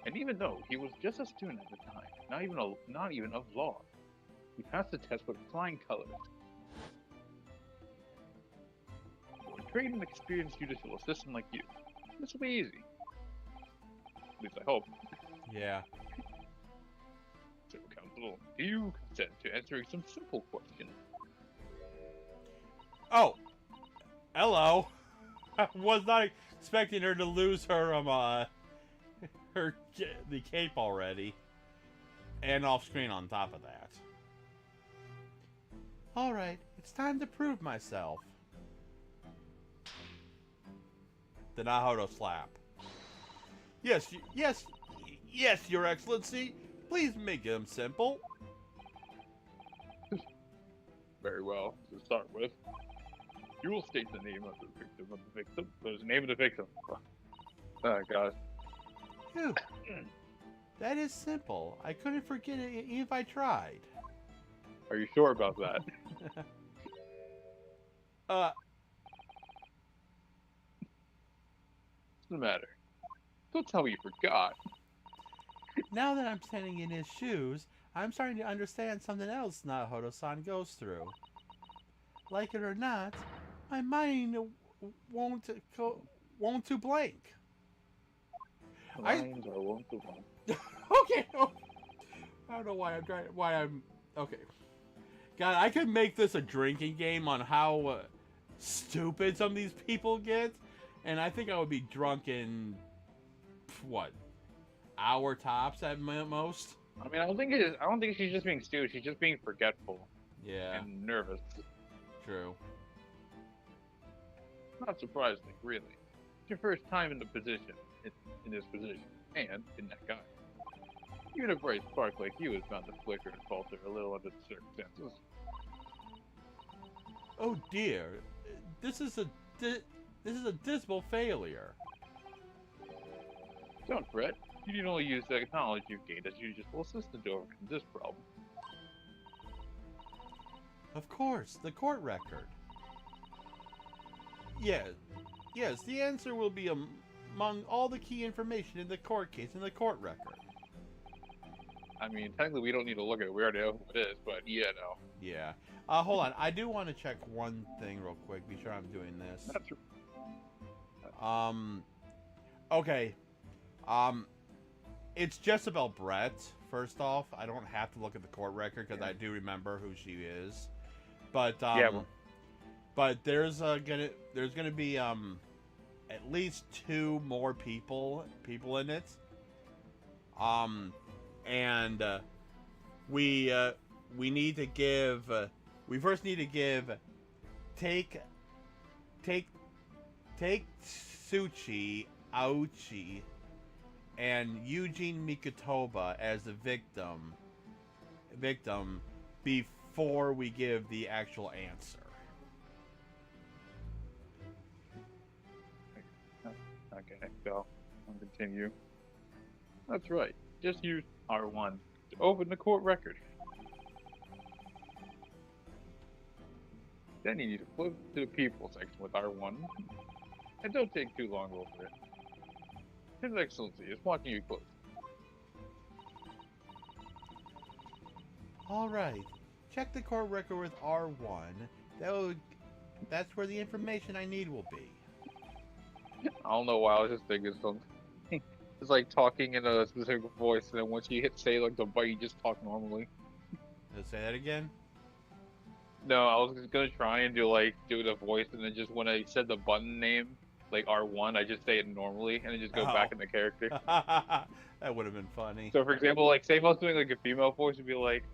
And even though he was just a student at the time, not even of law, he passed the test with flying colors. For a trained and experienced judicial assistant like you, this will be easy. At least I hope. Yeah. So, counsel, do you consent to answering some simple questions? Oh, hello. I was not expecting her to lose her the cape already, and off screen on top of that. All right, it's time to prove myself. The Nahodo slap. Yes, Your Excellency. Please make them simple. Very well. To start with, you will state the name of the victim. There's the name of the victim. Oh god. Phew. That is simple. I couldn't forget it even if I tried. Are you sure about that? Uh, What's the matter? Don't tell me you forgot. Now that I'm standing in his shoes, I'm starting to understand something else Nahodo-san goes through. Like it or not, my mind won't to blank. Lines are won't to blank. Okay. I don't know why I'm okay. God, I could make this a drinking game on how stupid some of these people get, and I think I would be drunk in what, hour tops at most. I mean, I don't think she's just being stupid. She's just being forgetful. Yeah. And nervous. True. Not surprising, really. It's your first time in the position, in this position, and in that guy. Even a bright spark like you is bound to flicker and falter a little under the circumstances. Oh dear, this is a dismal failure. Don't fret. You need only use the knowledge you've gained as your useful assistant to overcome this problem. Of course, the court record. Yes, the answer will be among all the key information in the court case in the court record. I mean, technically we don't need to look at it. We already know who it is, but yeah, no. Yeah. Hold on. I do want to check one thing real quick. Be sure I'm doing this. That's Okay. It's Jezebel Brett. First off, I don't have to look at the court record because I do remember who she is. But yeah, well, but there's gonna be at least 2 more people in it. And we need to give. We first need to give. Take Tsuchi Aochi and Eugene Mikotoba as the victim before we give the actual answer. okay, so I'll continue. That's right. Just use R1 to open the court record. Then you need to flip to the people section with R1. And don't take too long over it. His Excellency is watching you close. Alright. Check the court record with R1. That's where the information I need will be. I don't know why I was just thinking something. It's like talking in a specific voice, and then once you hit say like the button, you just talk normally. Let's say that again. No, I was just gonna try and do the voice, and then just when I said the button name, like R1, I just say it normally, and then just go back in the character. That would have been funny. So, for example, like say if I was doing like a female voice, it'd be like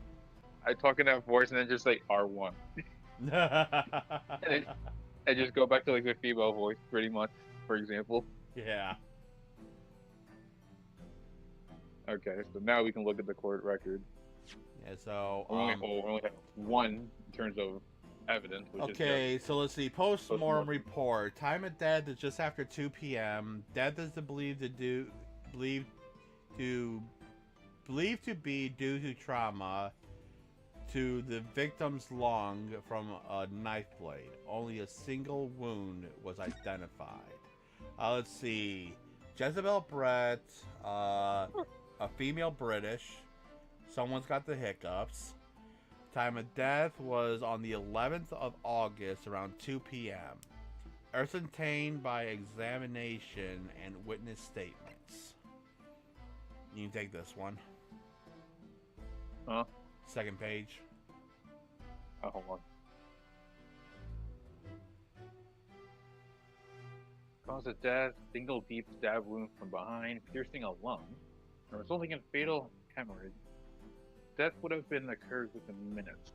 I talk in that voice, and then just say R1, and I just go back to like the female voice, pretty much. For example. Yeah. Okay, so now we can look at the court record. Yeah, so... we only have 1 in terms of evidence. Which okay, so let's see. Post-mortem report. Time of death is just after 2 p.m. Death is believed to be due to trauma to the victim's lung from a knife blade. Only a single wound was identified. Let's see. Jezebel Brett, a female British. Someone's got the hiccups. Time of death was on the 11th of August around 2 p.m. Ascertained by examination and witness statements. You can take this one. Huh? Second page. Oh, hold on. Cause of death, single deep stab wound from behind, piercing a lung, and resulting in fatal hemorrhage. Death would have been occurred within minutes.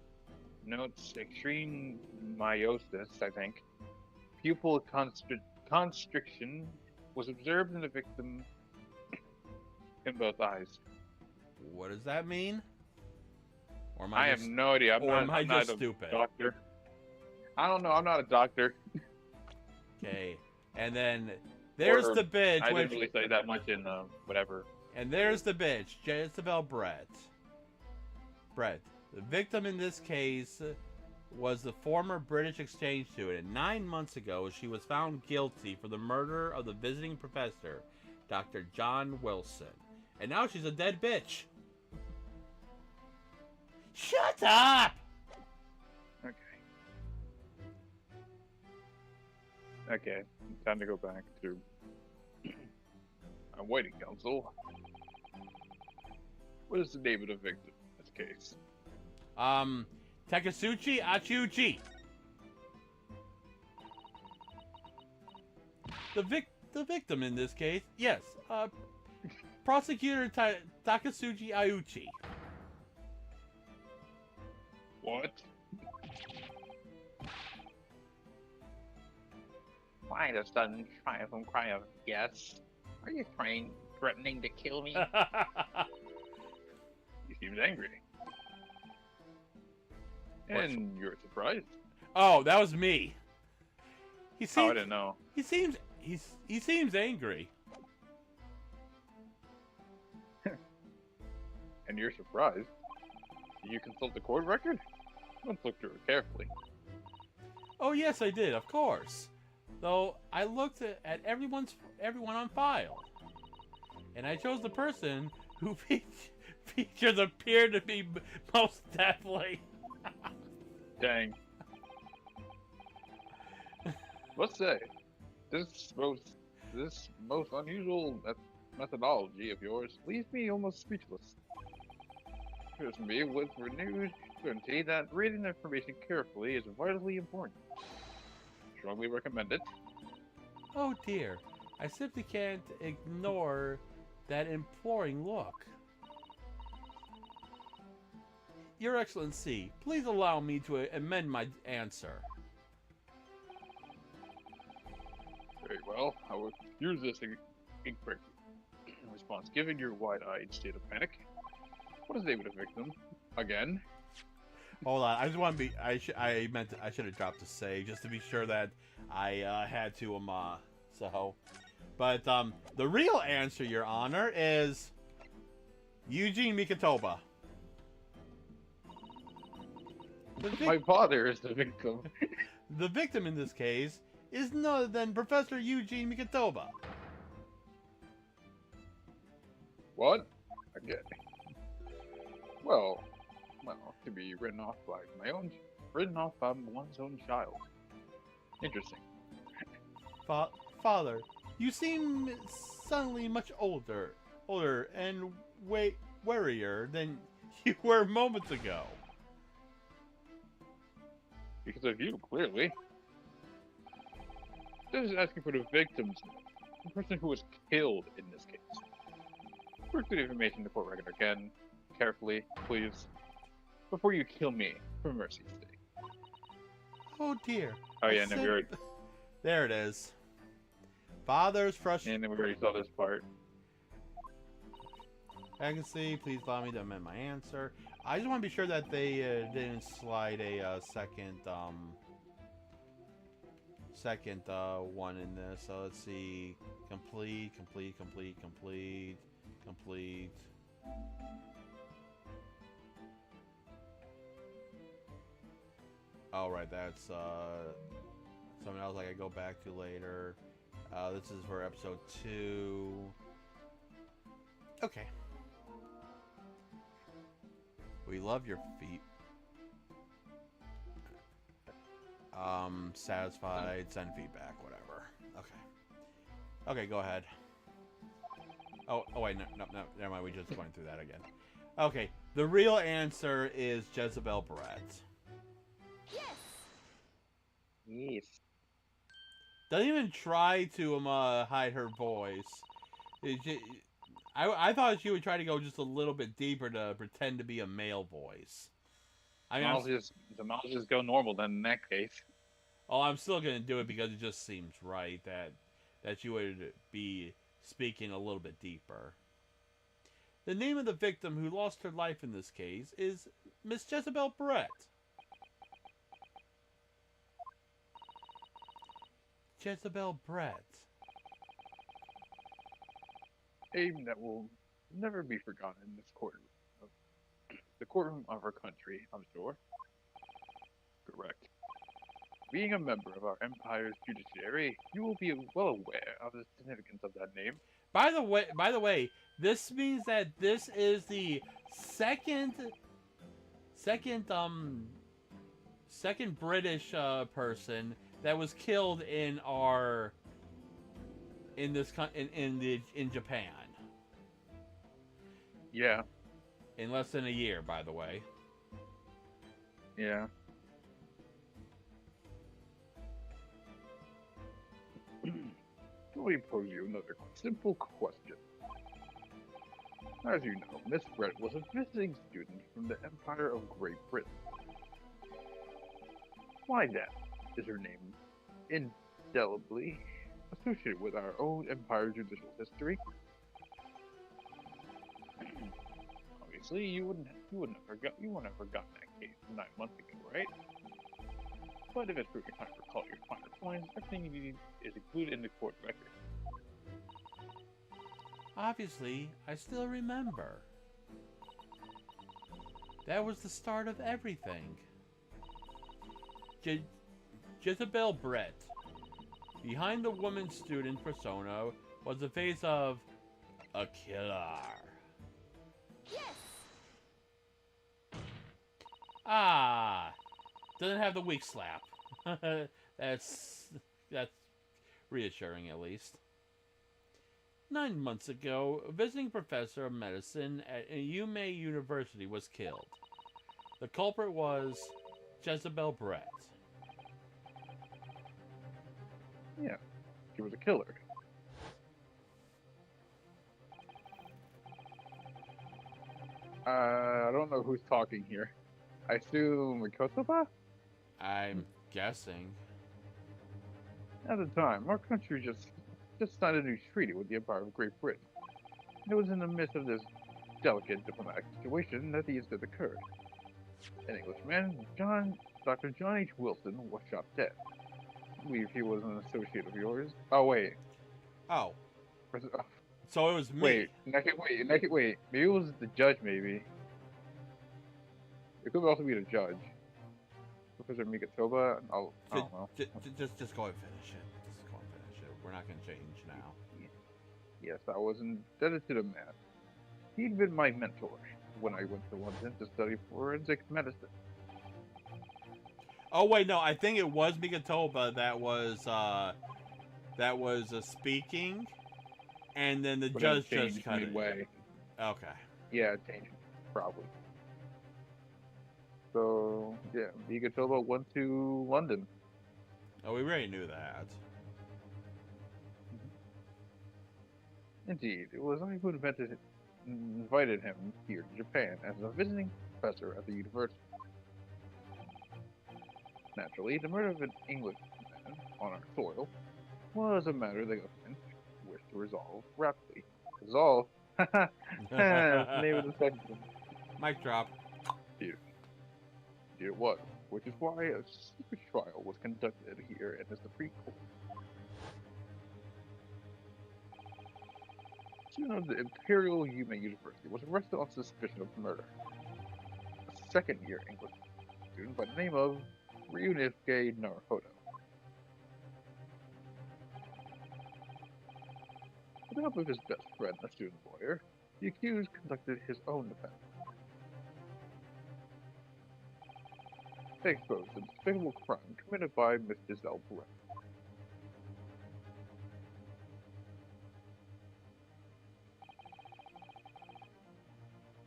Notes extreme meiosis, I think. Pupil constriction was observed in the victim in both eyes. What does that mean? Or am I have no idea. I'm not a stupid? Doctor. I don't know. I'm not a doctor. Okay. And then there's the bitch. I didn't really say that much in whatever. And there's the bitch, Jezebel Brett. The victim in this case was the former British exchange student. And 9 months ago, she was found guilty for the murder of the visiting professor, Dr. John Wilson. And now she's a dead bitch. Shut up! Okay, time to go back to... I'm waiting, counsel. What is the name of the victim in this case? Takasuchi Achuchi. The victim in this case, yes, Prosecutor Takasuchi Ayuchi. What? Why the sudden triumphant cry of yes? Are you threatening to kill me? He seems angry. And you're surprised? Oh, that was me. He seems, I didn't know. He seems angry. And you're surprised? Did you consult the court record? Let's look through it carefully. Oh yes, I did, of course. Though I looked at everyone on file, and I chose the person who features appear to be most deadly. Dang. Let's say this most unusual methodology of yours leaves me almost speechless. It to me with renewed certainty that reading the information carefully is vitally important. Strongly recommend it. Oh dear, I simply can't ignore that imploring look. Your Excellency, please allow me to amend my answer. Very well. I will use this incorrect response. Given your wide-eyed state of panic, what is the name of the victim? Again? Hold on, I just want to be. I should have dropped a save just to be sure that I had to So, but the real answer, Your Honor, is Eugene Mikitoba. My father is the victim. The victim in this case is none other than Professor Eugene Mikitoba. What? Again. Well, to be written off by one's own child. Interesting. Father, you seem suddenly much older and warier than you were moments ago. Because of you, clearly. This is asking for the victim's name, the person who was killed in this case. Look through the information in the court record again, carefully, please, before you kill me, for mercy's sake. Oh dear. Oh yeah, and then we already... There it is. Father's frustrated. And then we already saw this part. I can see. Please allow me to amend my answer. I just want to be sure that they didn't slide a second one in this. So let's see. Complete. All right, that's something else I can go back to later. This is for episode 2. Okay. We love your feet. Satisfied, send feedback, whatever. Okay. Okay, go ahead. Oh wait, no, never mind, we just going through that again. Okay, the real answer is Jezebel Brett. Yes. Doesn't even try to hide her voice. I thought she would try to go just a little bit deeper to pretend to be a male voice. I mean, I'll just go normal then in that case. Oh, I'm still gonna do it because it just seems right that you would be speaking a little bit deeper. The name of the victim who lost her life in this case is Miss Jezebel Brett. Jezebel Brett. Aim that will never be forgotten in this courtroom. The courtroom of our country, I'm sure. Correct. Being a member of our empire's judiciary, you will be well aware of the significance of that name. By the way, this means that this is the second British person that was killed in Japan. Yeah. In less than a year, by the way. Yeah. Let me pose you another simple question. As you know, Miss Brett was a visiting student from the Empire of Great Britain. Why then is her name indelibly associated with our own Empire judicial history? Obviously, you wouldn't have forgotten that case 9 months ago, right? But if it's really time to recall your finer points, everything you need is included in the court record. Obviously, I still remember. That was the start of everything. Jezebel Brett. Behind the woman student persona was the face of a killer. Ah, doesn't have the weak slap. that's that's reassuring at least. 9 months ago, a visiting professor of medicine at Yume University was killed. The culprit was Jezebel Brett. Yeah, she was a killer. I don't know who's talking here. I assume Kosoba? I'm guessing. At the time, our country just signed a new treaty with the Empire of Great Britain. It was in the midst of this delicate diplomatic situation that the incident occurred. An Englishman, Dr. John H. Wilson, was shot dead. I believe he was an associate of yours. Oh wait, Oh, Was- so it was me. wait, wait. Maybe it was the judge. Maybe it could also be the judge, Professor Mikatoba. I don't know. Just go and finish it. Just go and finish it. We're not gonna change now. Yes, I was indebted to the man. He'd been my mentor when I went to London to study forensic medicine. Oh wait, no, I think it was Mikatoba that was speaking, and then the But then judge it changed just cut it. midway. Okay. Yeah, it changed probably. So yeah, Mikatoba went to London. Oh, we already knew that. Indeed, it was I who invited him here to Japan as a visiting professor at the university. Naturally, the murder of an Englishman on our soil was a matter the government wished to resolve rapidly. Resolve? That's the name of the section. Mic drop. Indeed it was, which is why a secret trial was conducted here in the Supreme Court. Student of the Imperial Yume University was arrested on suspicion of murder. A second-year English student by the name of Ryunosuke Naruhodo. With the help of his best friend, a student lawyer, the accused conducted his own defense. They exposed the despicable crime committed by Miss Giselle Brett.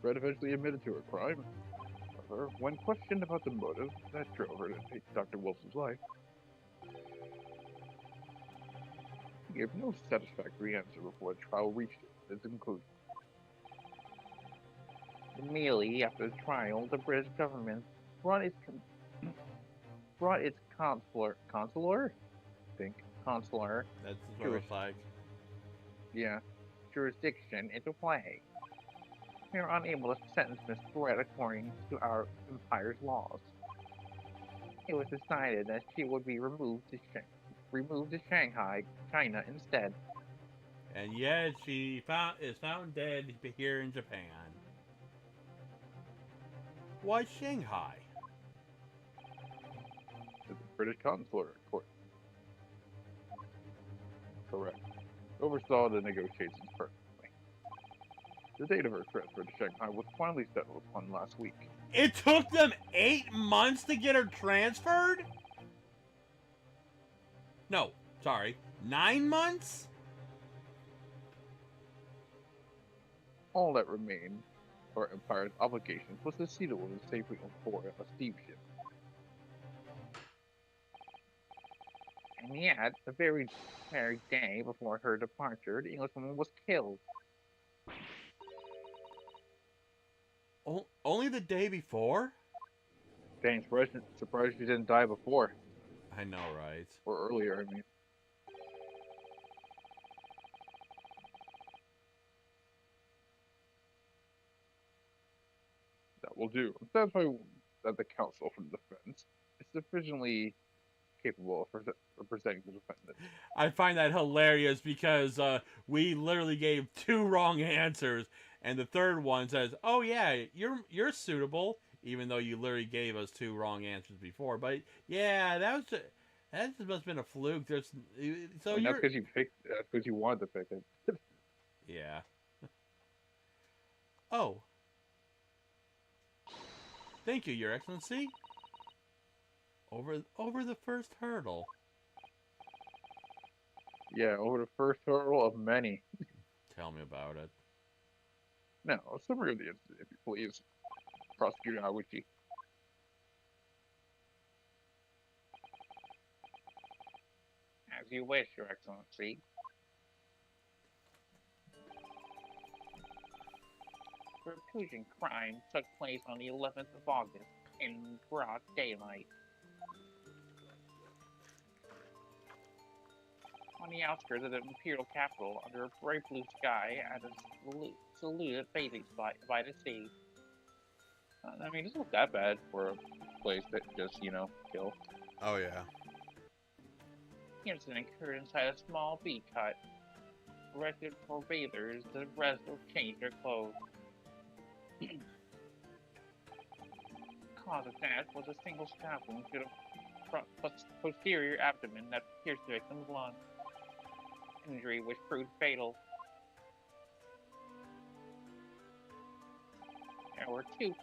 Brett eventually admitted to her crime. However, when questioned about the motive that drove her to take Dr. Wilson's life, he gave no satisfactory answer before the trial reached its conclusion. Immediately after the trial, the British government brought its consular, That's what it looks like. jurisdiction into play. We are unable to sentence Miss Brett according to our empire's laws. It was decided that she would be removed to Shanghai, China instead. And yet she is found dead here in Japan. Why Shanghai? To the British consular court. Correct. Oversaw the negotiations perfectly. The date of her transfer to Shanghai was finally settled upon last week. It took them 8 months to get her transferred? No, sorry, 9 months? All that remained for Empire's obligations was to see the woman safely on board a steamship. And yet, the very day before her departure, the Englishwoman was killed. Only the day before? Dang, surprised she didn't die before. I know, right? Or earlier, I mean. That will do. I'm satisfied that the counsel for the defense is sufficiently capable of representing the defendant. I find that hilarious because we literally gave 2 wrong answers, and the third one says, "Oh yeah, you're suitable," even though you literally gave us 2 wrong answers before. But yeah, that just must have been a fluke. That's because you picked. That's because you wanted to pick it. Yeah. Oh. Thank you, Your Excellency. Over the first hurdle. Yeah, over the first hurdle of many. Tell me about it. Now, a summary of the incident, if you please, Prosecutor Awichi. As you wish, Your Excellency. The Percussion crime took place on the 11th of August in broad daylight. On the outskirts of the Imperial capital, under a bright blue sky, at a saluted bathing spot by the sea. I mean, it's not that bad for a place that just, kill. Oh yeah. The incident occurred inside a small beach hut, erected for bathers that rest or change their clothes. Cause of death was a single stab wound to the posterior abdomen that pierced the victim's lung. Injury which proved fatal. There are two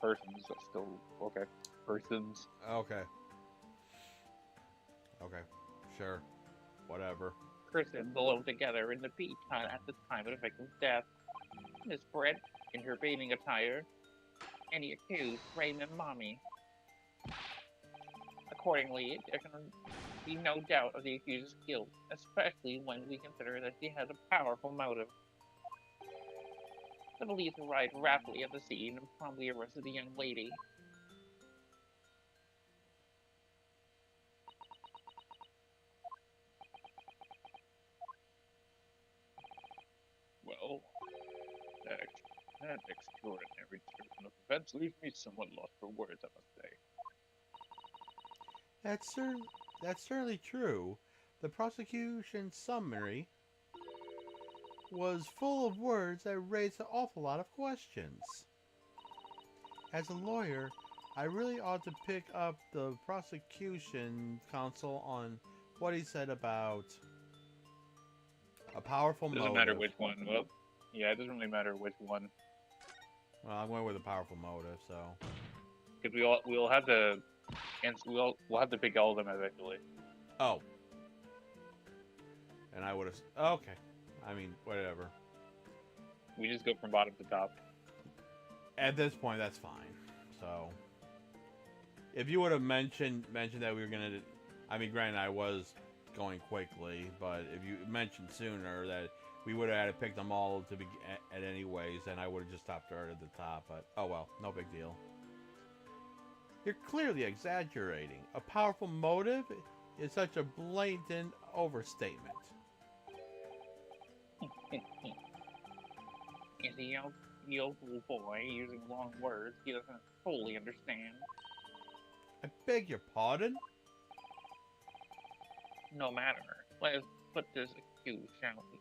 persons. That's still okay. Persons. Okay. Okay. Sure. Whatever. Persons alone together in the beach hut at the time of the victim's death. Miss Brett in her bathing attire, and the accused, Raymond Mommy. Accordingly, there can be no doubt of the accused's guilt, especially when we consider that she has a powerful motive. The police arrived rapidly at the scene and promptly arrested the young lady. Well, that extraordinary turn of events leaves me somewhat lost for words, I must say. That's certainly true. The prosecution summary was full of words that raised an awful lot of questions. As a lawyer, I really ought to pick up the prosecution counsel on what he said about a powerful motive. Doesn't matter which one. Well, yeah, it doesn't really matter which one. Well, I'm going with a powerful motive, so. Because we'll have to, and we'll have to pick all of them eventually. Oh. And I would have. Okay. I mean, whatever. We just go from bottom to top. At this point, that's fine. So, if you would have mentioned that we were gonna, I mean, granted, I was going quickly, but if you mentioned sooner that we would have had to pick them all to be at anyways, then I would have just stopped right at the top. But oh well, no big deal. You're clearly exaggerating. A powerful motive is such a blatant overstatement. Is a young boy using long words he doesn't fully understand? I beg your pardon? No matter. Let us put this accused, shall we?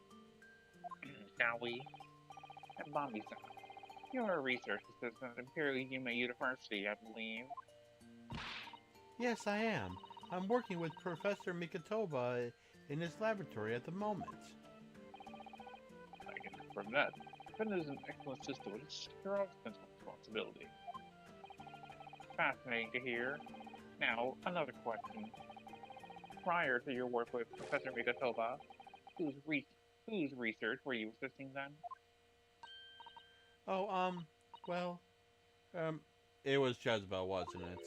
Shall we? And Bobby-san, you're a research assistant at Imperial Yuma University, I believe. Yes, I am. I'm working with Professor Mikotoba in his laboratory at the moment. I can confirm that. Ben is an excellent sister with a strong sense of responsibility. Fascinating to hear. Now, another question. Prior to your work with Professor Mikotoba, whose research were you assisting then? Oh, well, it was Jezebel, wasn't it?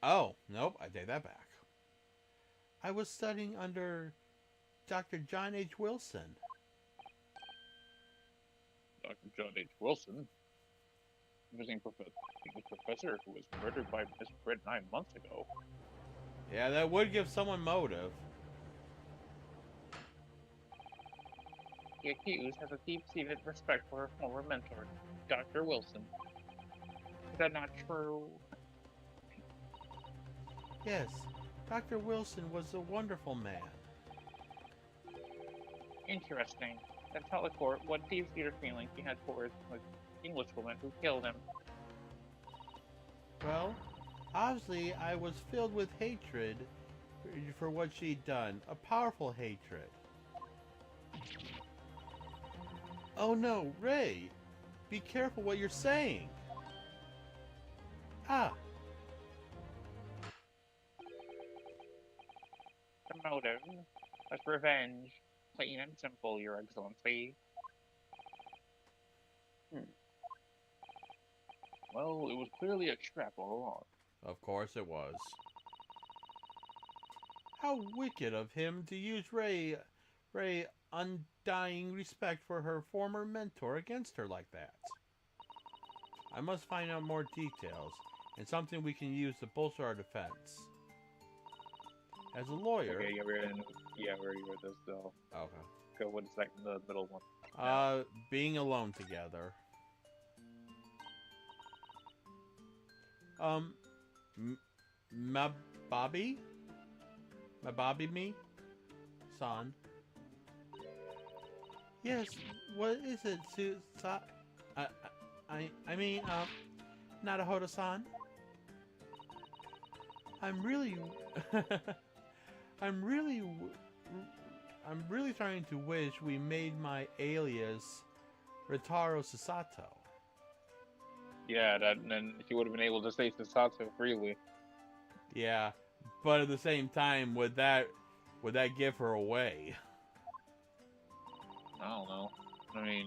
Oh, nope, I take that back. I was studying under Dr. John H. Wilson. Dr. John H. Wilson? Visiting professor who was murdered by Miss Brett 9 months ago. Yeah, that would give someone motive. The accused has a deep-seated respect for her former mentor, Dr. Wilson. Is that not true? Yes, Dr. Wilson was a wonderful man. Interesting. Then tell the court what deep-seated feelings he had towards the Englishwoman who killed him. Well, obviously I was filled with hatred for what she'd done. A powerful hatred. Oh no, Ray! be careful what you're saying. Ah, The motive was revenge. Plain and simple, Your Excellency. Well, it was clearly a trap all along. of course it was. How wicked of him to use Ray undying respect for her former mentor against her like that. I must find out more details, and something we can use to bolster our defense. As a lawyer... Okay, we already read this, so Okay. go with the middle one. Being alone together. Mababi? Mababi me? Son. Yes, what is it, I mean, Narahodo-san? I'm really trying to wish we made my alias Ritaro Sasato. Yeah, then she would have been able to say Sasato freely. Yeah, but at the same time, would that give her away? I don't know. I mean,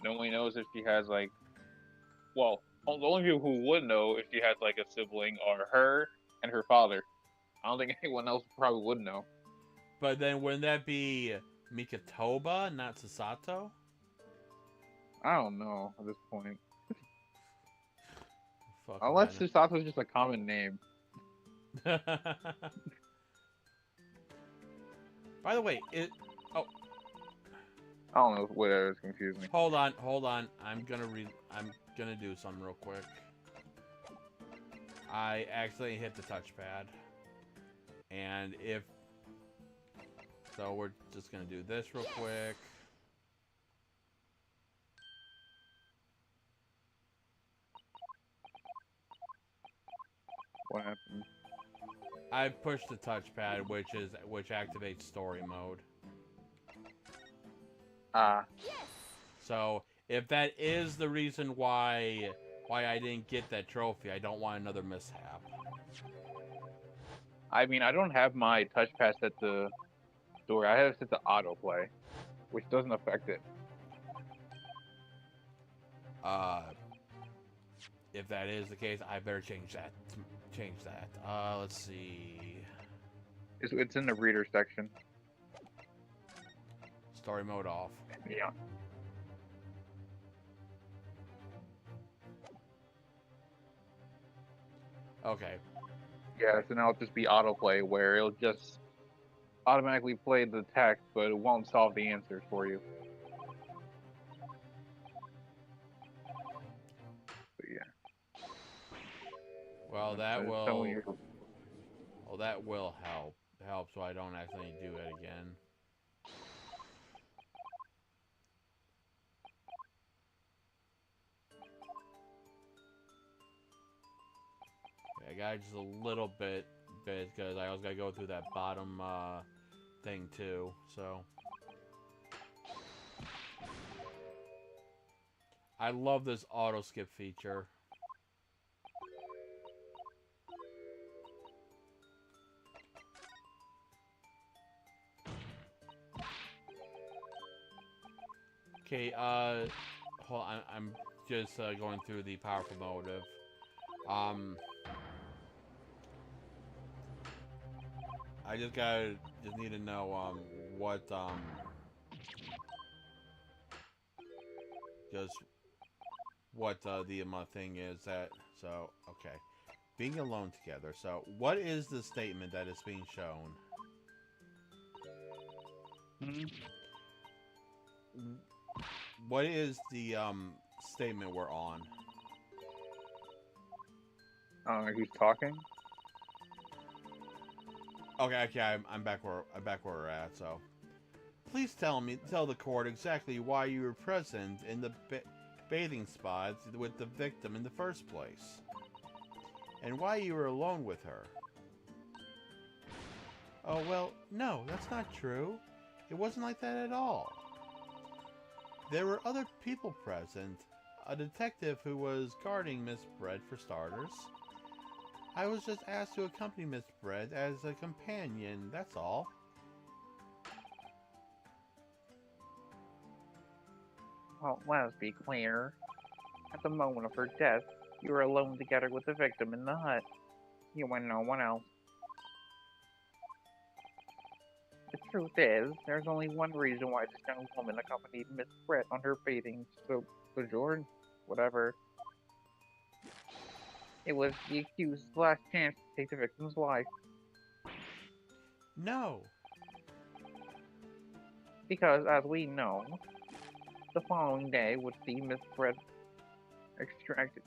nobody knows if she has like, well, the only people who would know if she has like a sibling are her and her father. I don't think anyone else probably would know. But then wouldn't that be Mikatoba, not Sasato? I don't know at this point. Fuck, Unless Sasato is just a common name. By the way, I don't know, whatever, it's confusing. hold on. I'm gonna do something real quick. I accidentally hit the touchpad. And so we're just gonna do this real quick. What happened? I pushed the touchpad, which activates story mode. So if that is the reason why I didn't get that trophy, I don't want another mishap. I mean, I don't have my touchpad set to story. I have it set to autoplay, which doesn't affect it. If that is the case, I better change that. Let's see. It's in the reader section. Story mode off. Yeah. Okay. Yeah, so now it'll just be autoplay, where it'll just automatically play the text, but it won't solve the answers for you. But yeah. Well, that It's will. telling you- Well, that will help, so I don't actually do it again. I got just a little bit because I also gotta go through that bottom thing too. So I love this auto skip feature. Okay, hold on, I'm just going through the powerful motive. I just need to know what just what the thing is that. So okay, being alone together. So what is the statement that is being shown? What is the statement we're on? He's talking. Okay, I'm back where we're at. So, please tell the court exactly why you were present in the bathing spot with the victim in the first place, and why you were alone with her. Oh well, no, that's not true. It wasn't like that at all. There were other people present. A detective who was guarding Miss Bread, for starters. I was just asked to accompany Miss Bread as a companion, that's all. Well, let's be clear. At the moment of her death, you were alone together with the victim in the hut. You and no one else. The truth is, there's only one reason why this young woman accompanied Miss Brett on her bathing sojourn, whatever. It was the accused's last chance to take the victim's life. No. Because, as we know, the following day would see Miss Brett extracted,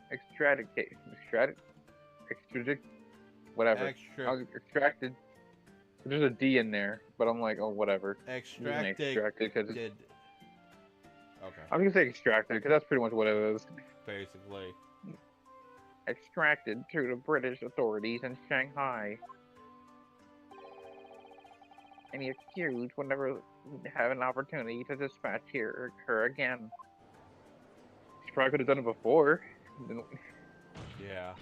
whatever. Extracted. There's a D in there, but I'm like, oh, whatever. Extracted. Because Okay. I'm gonna say extracted because that's pretty much what it is. Basically. Extracted to the British authorities in Shanghai. And the accused would never have an opportunity to dispatch her again. She probably could have done it before. Yeah.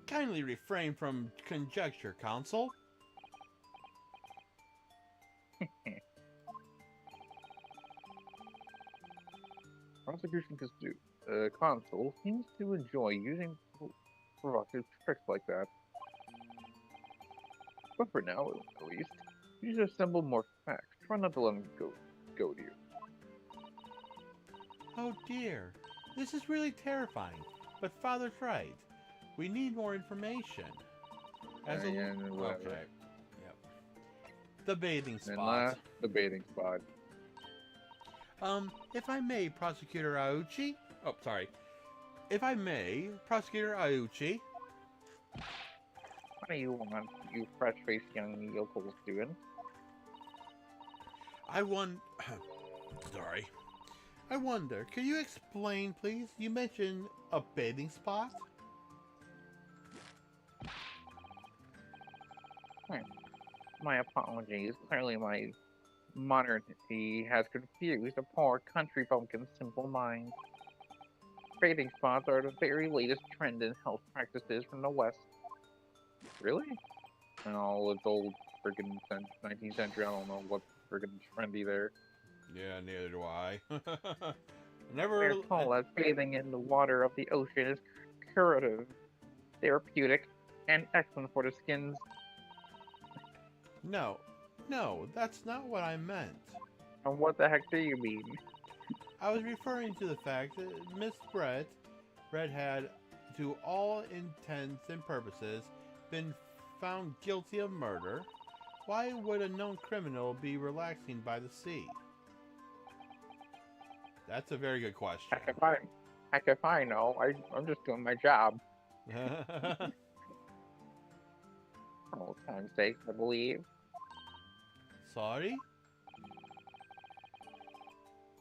Kindly refrain from conjecture, Counsel. Prosecution Consul seems to enjoy using provocative tricks like that. But for now, at least, you should assemble more facts. Try not to let them go to you. Oh dear. This is really terrifying. But Father's right. We need more information. As Okay. Yep. The bathing And spot. last, the bathing spot. If I may, Prosecutor Auchi. Oh, sorry. If I may, Prosecutor Auchi. What do you want, you fresh-faced young yokel student? Sorry. I wonder, can you explain, please? You mentioned a bathing spot? My apologies. Clearly my modernity has confused a poor country bumpkin's simple mind. Bathing spots are the very latest trend in health practices from the West. Really? No, it's old friggin' 19th century. I don't know what's friggin' trendy there. Yeah, neither do I. We're told that bathing in the water of the ocean is curative, therapeutic, and excellent for the skin's... No, that's not what I meant. And what the heck do you mean? I was referring to the fact that Miss Brett had, to all intents and purposes, been found guilty of murder. Why would a known criminal be relaxing by the sea? That's a very good question. Heck if I know. I'm just doing my job. For old time's sake, I believe. Sorry?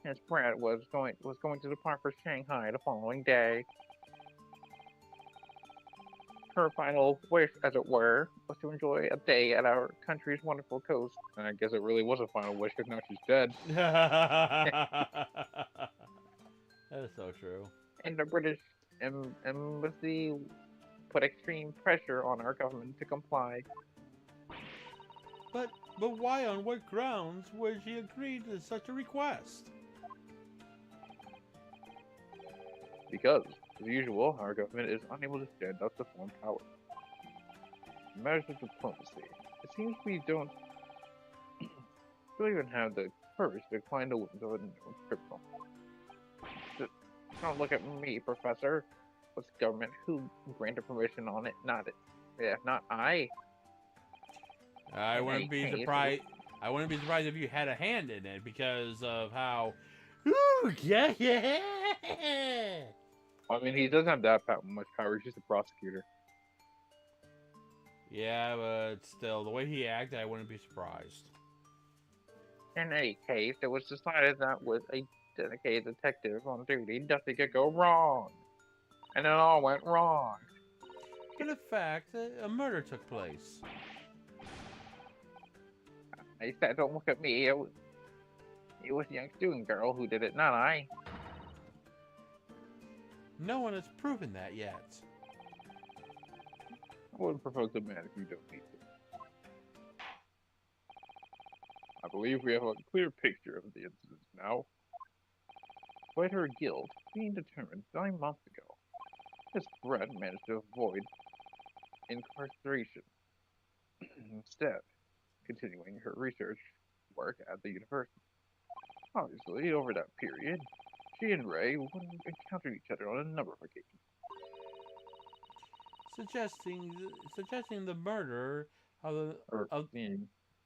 Miss Brett was going to depart for Shanghai the following day. Her final wish, as it were, was to enjoy a day at our country's wonderful coast. And I guess it really was a final wish because now she's dead. That is so true. And the British embassy put extreme pressure on our government to comply. But why, on what grounds would she agree to such a request? Because, as usual, our government is unable to stand up to foreign power. Matters of diplomacy. It seems we don't even have the courage to decline the whims of a known criminal. Don't look at me, Professor. It's the government who granted permission on it, not I. I wouldn't be surprised. I wouldn't be surprised if you had a hand in it because of how. Ooh, yeah. I mean, he doesn't have that much power. He's just a prosecutor. Yeah, but still, the way he acted, I wouldn't be surprised. In any case, it was decided that with a dedicated detective on duty, nothing could go wrong. And it all went wrong. In fact, a murder took place. I said, don't look at me. It was the young student girl who did it, not I. No one has proven that yet. I wouldn't provoke the man if you don't need to. I believe we have a clear picture of the incident now. Despite her guilt being determined 9 months ago, Miss Brett managed to avoid incarceration. Instead, continuing her research work at the university. Obviously, over that period, she and Ray would have encountered each other on a number of occasions. Suggesting the murder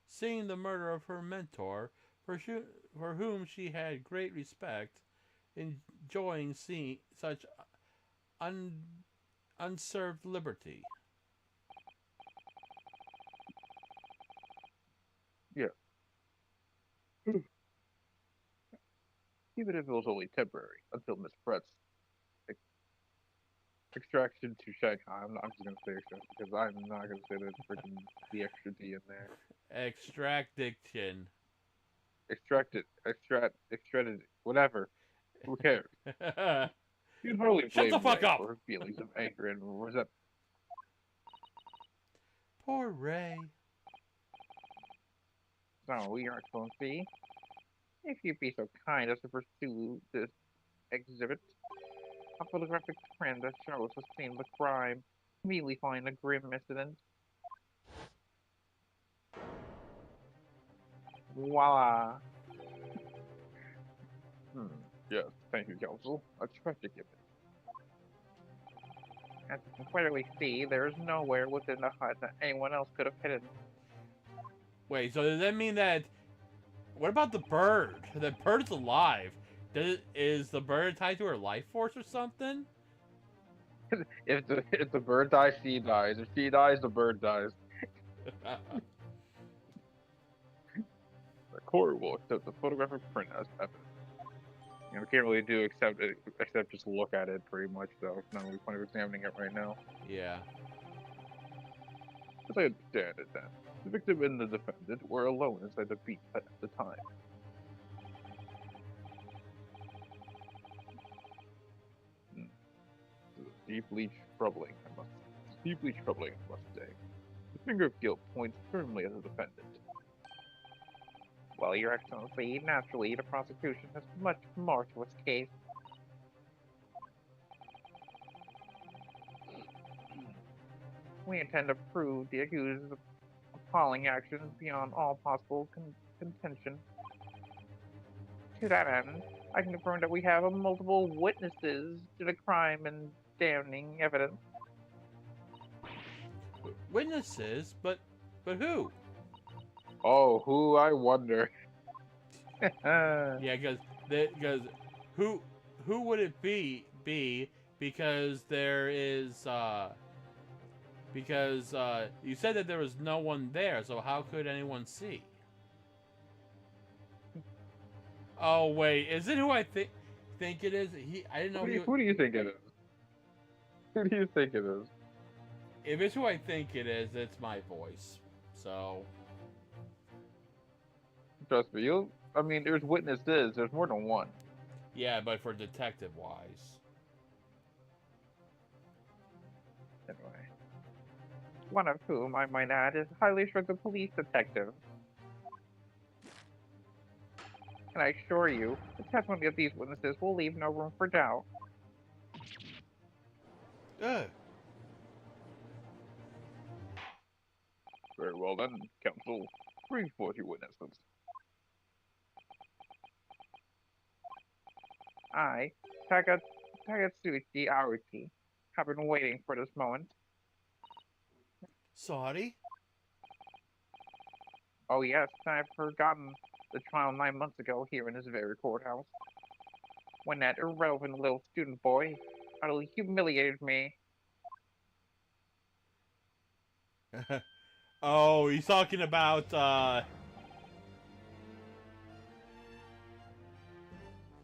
seeing the murder of her mentor, for whom she had great respect, enjoying seeing such unserved liberty. Yeah. Even if it was only temporary, until Miss Brett's extraction to Shanghai. I'm just gonna say extraction because I'm not gonna say the extra D in there. Extradition. Extracted, whatever. Who cares? You can hardly Shut the blame fuck Ray up! for her feelings of anger and resentment. Poor Ray. So, Your Excellency, if you'd be so kind as to pursue this exhibit, a photographic print that shows the scene of the crime, immediately following the grim incident. Voila! Yes, thank you, Counsel. A tragic image. As you can clearly see, there is nowhere within the hut that anyone else could have hidden. Wait, so does that mean that... What about the bird? The bird's alive. Is the bird tied to her life force or something? If the bird dies, she dies. If she dies, the bird dies. The court will accept the photographic print as evidence. You know, we can't really do except just look at it, pretty much, though. It's not really point of examining it right now. Yeah. As I understand it, then, the victim and the defendant were alone inside the beach hut at the time. Deeply troubling, I must say. The finger of guilt points firmly at the defendant. Well, Your Excellency, naturally, the prosecution has much more to its case. We intend to prove the accused's appalling actions beyond all possible contention. To that end, I can confirm that we have multiple witnesses to the crime and damning evidence. Witnesses? But who? Oh, who, I wonder. Yeah, because who would it be? Because there is because you said that there was no one there, so how could anyone see? Oh wait, is it who I think it is? I didn't know. Who do you think it is? Who do you think it is? If it's who I think it is, it's my voice. So trust me, I mean, there's witnesses. There's more than one. Yeah, but for detective-wise. Anyway. One of whom, I might add, is a highly instructed police detective. And I assure you, the testimony of these witnesses will leave no room for doubt. Ugh. Very well then, counsel. Bring forth your witnesses. I, Takatsuchi Aruki, have been waiting for this moment. Sorry? Oh yes, I've forgotten the trial 9 months ago here in this very courthouse. When that irrelevant little student boy utterly humiliated me. Oh, he's talking about,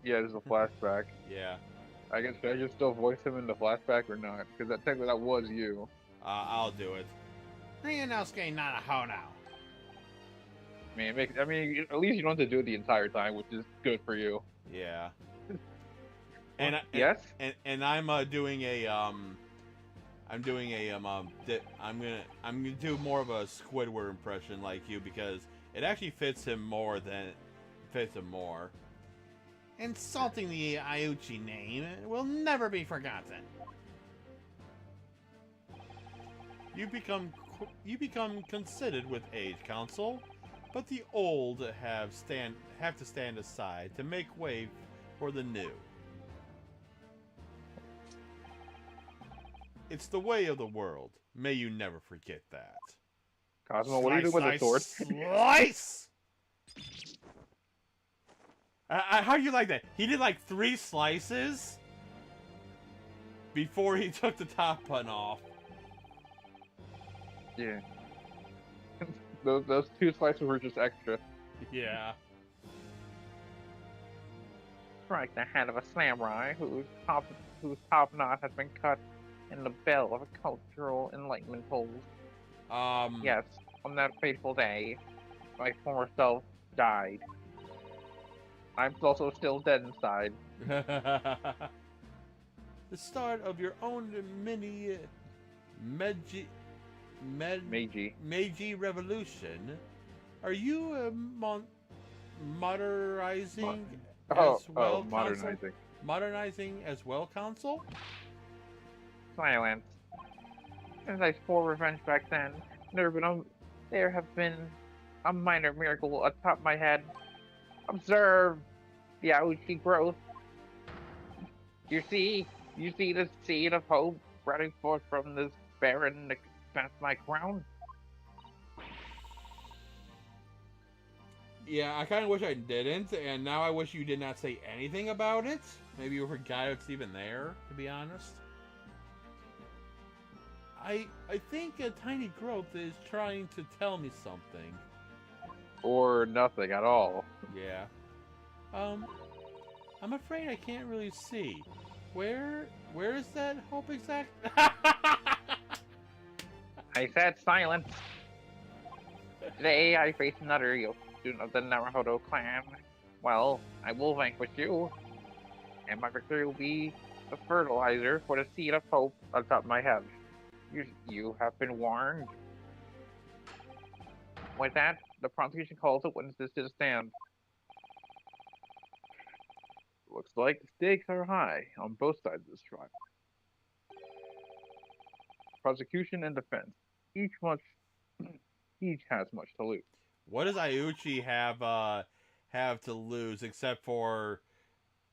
Yeah, there's a flashback. Yeah. I guess, should I just still voice him in the flashback or not? Because technically that was you. I'll do it. Ryunosuke Nanahono. mean, I mean, at least you don't have to do it the entire time, which is good for you. Yeah. And Yes. and I'm doing a I'm doing a I'm gonna do more of a Squidward impression like you because it actually fits him more. Insulting the Iuchi name will never be forgotten. You become considered with age, Council, but the old have to stand aside to make way for the new. It's the way of the world. May you never forget that. Cosmo, what are you doing with the sword? Slice! How do you like that? He did like 3 slices before he took the top button off. Yeah. those 2 slices were just extra. Yeah. Strike the head of a samurai whose top knot has been cut, and the bell of a cultural enlightenment tolls. Yes, on that fateful day, my former self died. I'm also still dead inside. The start of your own mini Meiji revolution. Are you modernizing as well, modernizing. Council? Modernizing as well, Council? Silence. Since I swore revenge back then, there have been a minor miracle atop my head. Observe the Aoshi growth. You see the seed of hope sprouting forth from this barren expanse of my crown. Yeah, I kind of wish I didn't, and now I wish you did not say anything about it. Maybe you forgot it's even there, to be honest. I think a tiny growth is trying to tell me something. Or nothing at all. Yeah. I'm afraid I can't really see. Where is that hope exact? I said silence. Today I face another Yoshitsune of the Naruhodo clan. Well, I will vanquish you. And my victory will be the fertilizer for the seed of hope atop my head. You have been warned. With that, the prosecution calls the witnesses to the stand. Looks like the stakes are high on both sides of this trial. Prosecution and defense. Each has much to lose. What does Iuchi have to lose except for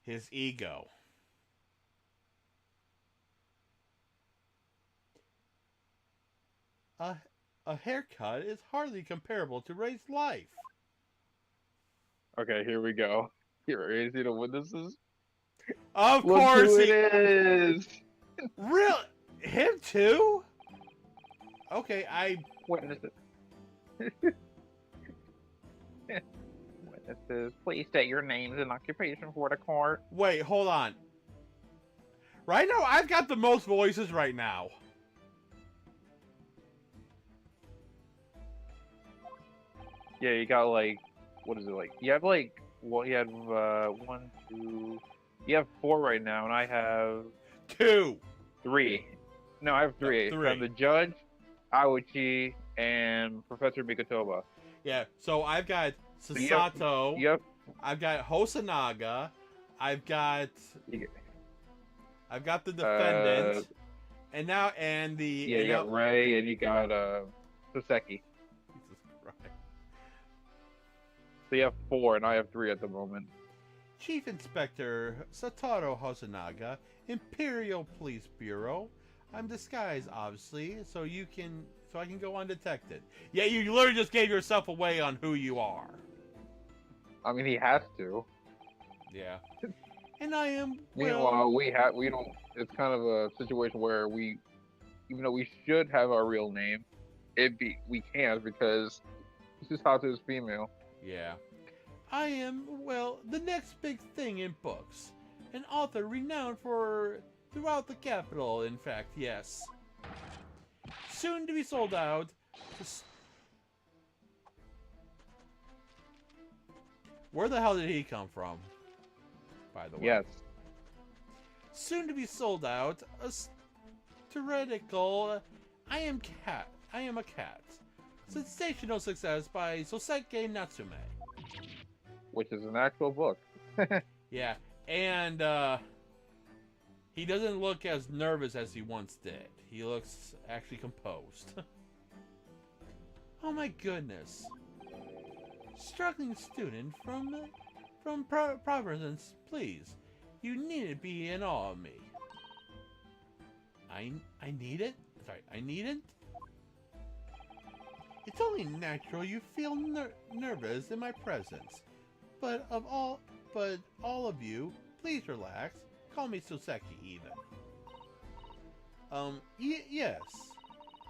his ego? A haircut is hardly comparable to Ray's life. Okay, here we go. Here is the witnesses. Of Look course who it is. Real him too? Okay, Witnesses. Witnesses, please state your names and occupation for the court. Wait, hold on. Right now, I've got the most voices right now. Yeah, you got like, what is it like? You have like, well, you have 1, 2. You have 4 right now, and I have 2. 3. No, I have 3. 3. From the judge, Aoichi, and Professor Mikotoba. Yeah, so I've got Sasato. Yep. I've got Hosonaga. I've got the defendant. And now the yeah, you got Ray and you got Soseki. Jesus Christ. So you have 4 and I have 3 at the moment. Chief Inspector Satoru Hosonaga, Imperial Police Bureau. I'm disguised, obviously, so I can go undetected. Yeah, you literally just gave yourself away on who you are. I mean, he has to. Yeah. And I am. Meanwhile, we don't. It's kind of a situation where even though we should have our real name, we can't because Susato is female. Yeah. I am, the next big thing in books. An author renowned throughout the capital, in fact, yes. Soon to be sold out Where the hell did he come from? By the way. Yes. Soon to be sold out, a theoretical I am a cat. Sensational success by Soseki Natsume. Which is an actual book. Yeah, and he doesn't look as nervous as he once did. He looks actually composed. Oh my goodness. Struggling student from Providence, please. You needn't be in awe of me. I need it? Sorry, I needn't? It's only natural you feel nervous in my presence. But all of you, please relax. Call me Soseki even. Yes.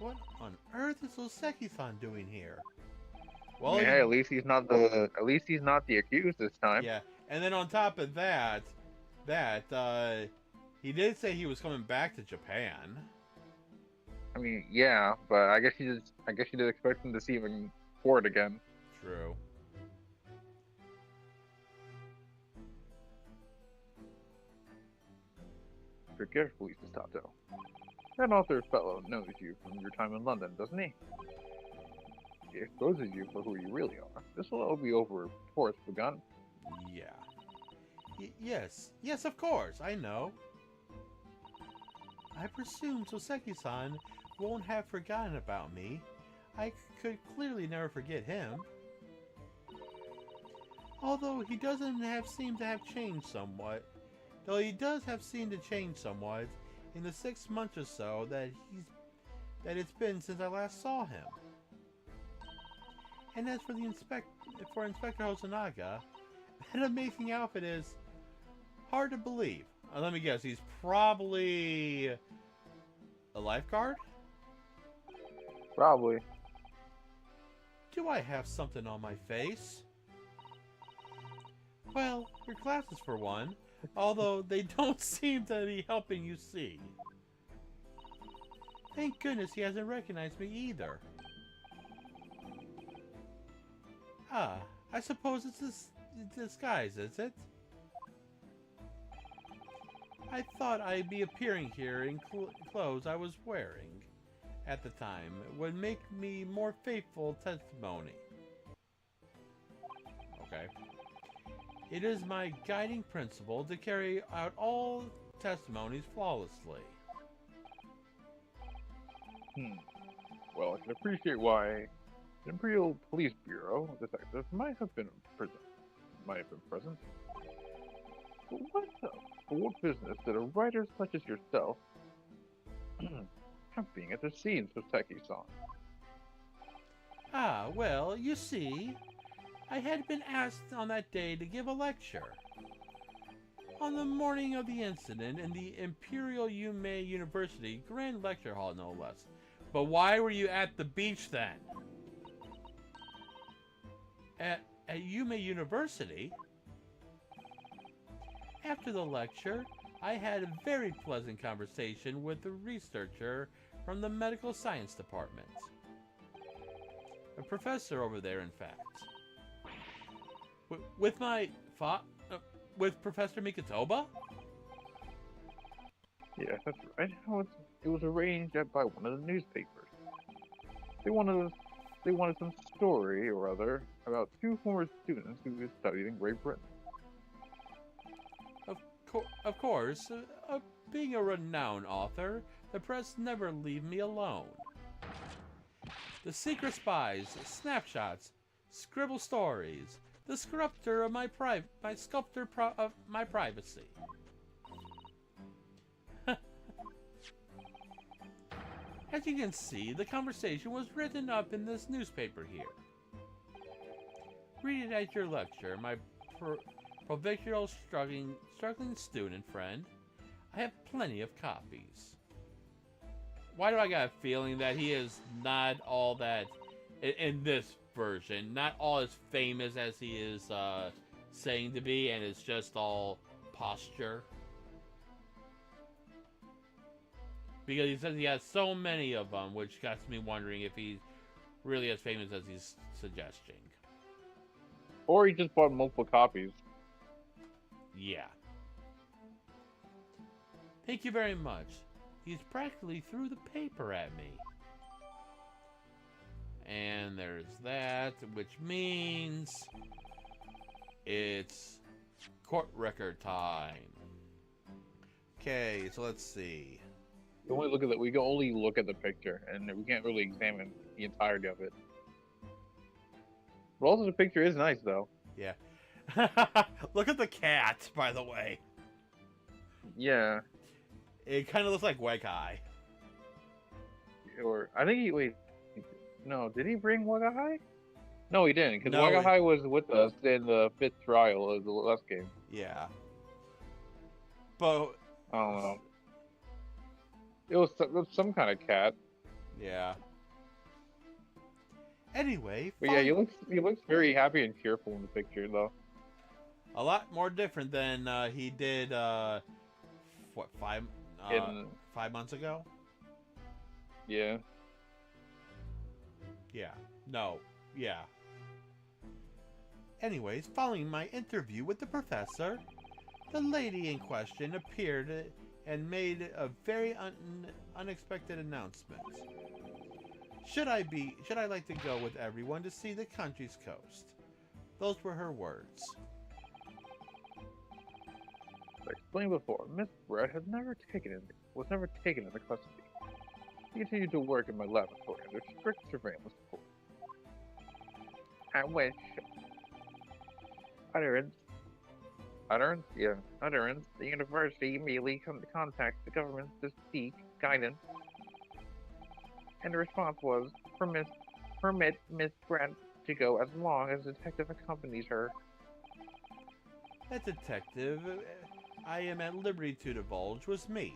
What on earth is Soseki-san doing here? Well, yeah, at least he's not the accused this time. Yeah, and then on top of that, he did say he was coming back to Japan. I mean, yeah, but I guess you did expect him to see him in court again. True. Tread carefully, Sato. That author fellow knows you from your time in London, doesn't he? He exposes you for who you really are. This will all be over before it's begun. Yeah. Yes, of course, I know. I presume Soseki-san won't have forgotten about me. I could clearly never forget him. Although he doesn't seem to have changed somewhat. Though he does have seemed to change somewhat in the 6 months or so that it's been since I last saw him. And as for Inspector Hosonaga, that amazing outfit is hard to believe. Let me guess, he's probably a lifeguard? Probably. Do I have something on my face? Well, your glasses for one, although they don't seem to be helping you see. Thank goodness he hasn't recognized me either. Ah, I suppose it's a disguise, is it? I thought I'd be appearing here in clothes I was wearing at the time. It would make me more faithful testimony. Okay. It is my guiding principle to carry out all testimonies flawlessly. Well, I can appreciate why the Imperial Police Bureau detectives might have been present. But what business did a writer such as yourself have being at the scene, Soseki-san? Ah, well, you see, I had been asked on that day to give a lecture. On the morning of the incident in the Imperial Yume University Grand Lecture Hall, no less. But why were you at the beach then? At Yume University? After the lecture, I had a very pleasant conversation with a researcher from the medical science department. A professor over there, in fact. With Professor Mikotoba? Yeah, that's right. It was arranged by one of the newspapers. They wanted some story or other about 2 former students who had studied in Great Britain. Of course, being a renowned author, the press never leave me alone. The secret spies, snapshots, scribble stories, the sculptor of my privacy. As you can see, the conversation was written up in this newspaper here. Read it at your lecture, my provincial struggling student friend. I have plenty of copies. Why do I got a feeling that he is not all that, in this version, not all as famous as he is saying to be, and it's just all posture? Because he says he has so many of them, which got me wondering if he's really as famous as he's suggesting. Or he just bought multiple copies. Yeah. Thank you very much. He's practically threw the paper at me. And there's that, which means it's court record time. Okay, so let's see. We can only look at the picture, and we can't really examine the entirety of it. But also, the picture is nice, though. Yeah. Look at the cat, by the way. Yeah. It kind of looks like Wegai. Or I think he no, did he bring Wagahai? No, he didn't, because No, Wagahai was with us in the 5th trial of the last game. Yeah. But I don't know. It was some kind of cat. yeah. Anyway, But yeah, he looks very happy and cheerful in the picture, though. a lot more different than he did. What 5 months ago? Yeah. Yeah. No. Yeah. Anyways, following my interview with the professor, the lady in question appeared and made a very unexpected announcement. Should I like to go with everyone to see the country's coast? Those were her words. As I explained before, Miss Brett was never taken into custody. She continued to work in my laboratory under strict surveillance. At which utterance, the university immediately contacted the government to seek guidance. And the response was, permit Miss Brett to go as long as the detective accompanies her. That detective I am at liberty to divulge was me,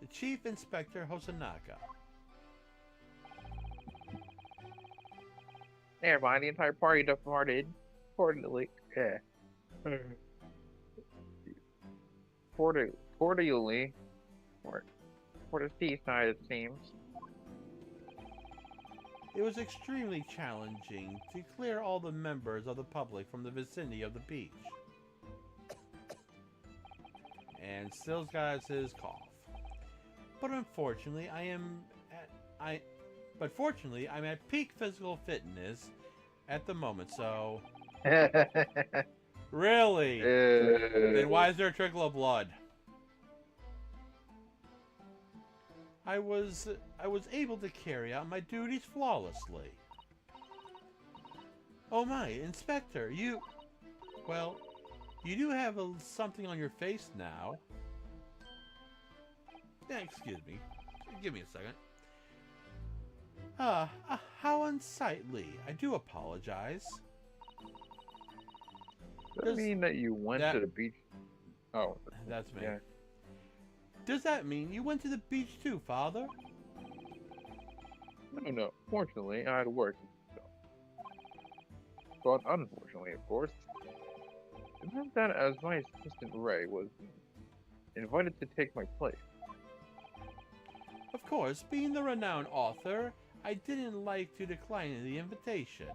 the Chief Inspector Hosanaka. Thereby, the entire party departed cordially for the seaside, it seems. It was extremely challenging to clear all the members of the public from the vicinity of the beach. And Stills got his cough. But unfortunately, fortunately, I'm at peak physical fitness at the moment, so... Really? Then why is there a trickle of blood? I was able to carry out my duties flawlessly. Oh my, Inspector, you do have something on your face now. Yeah, excuse me. Give me a second. How unsightly. I do apologize. Does that mean that you went to the beach? Oh. That's me. Yeah. Does that mean you went to the beach too, Father? No. Fortunately, I had work. But unfortunately, of course, it meant that as my assistant Ray was invited to take my place. Of course, being the renowned author, I didn't like to decline the invitation.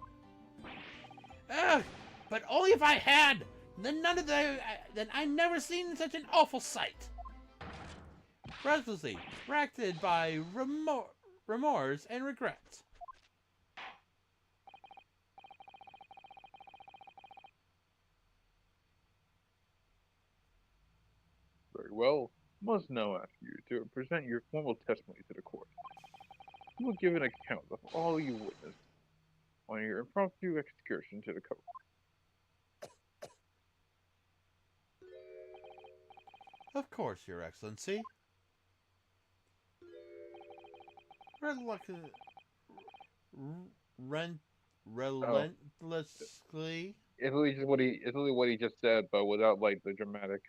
Ugh! But only if I had! Then I never seen such an awful sight! Restlessly, racked by remorse and regret. Very well. Must now ask you to present your formal testimony to the court. You will give an account of all you witnessed on your impromptu excursion to the coast. Of course, Your Excellency. Relentlessly. It's literally what he just said, but without like the dramatic.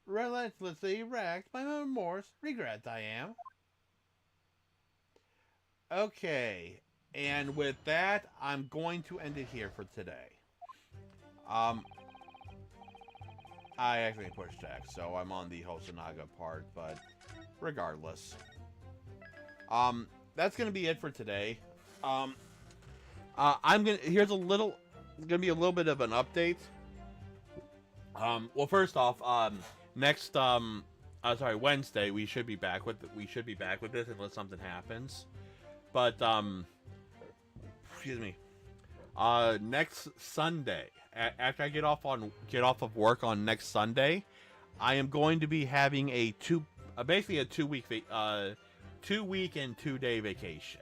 Relentlessly racked by remorse, regret I am. Okay, and with that, I'm going to end it here for today. I actually pushed X, so I'm on the Hosonaga part, but regardless. That's gonna be it for today. Here's a little. Gonna be a little bit of an update. Well, first off, next Wednesday we should be back with this unless something happens. But excuse me. Next Sunday, after I get off of work on next Sunday, I am going to be having basically a 2-week 2-week and 2-day vacation.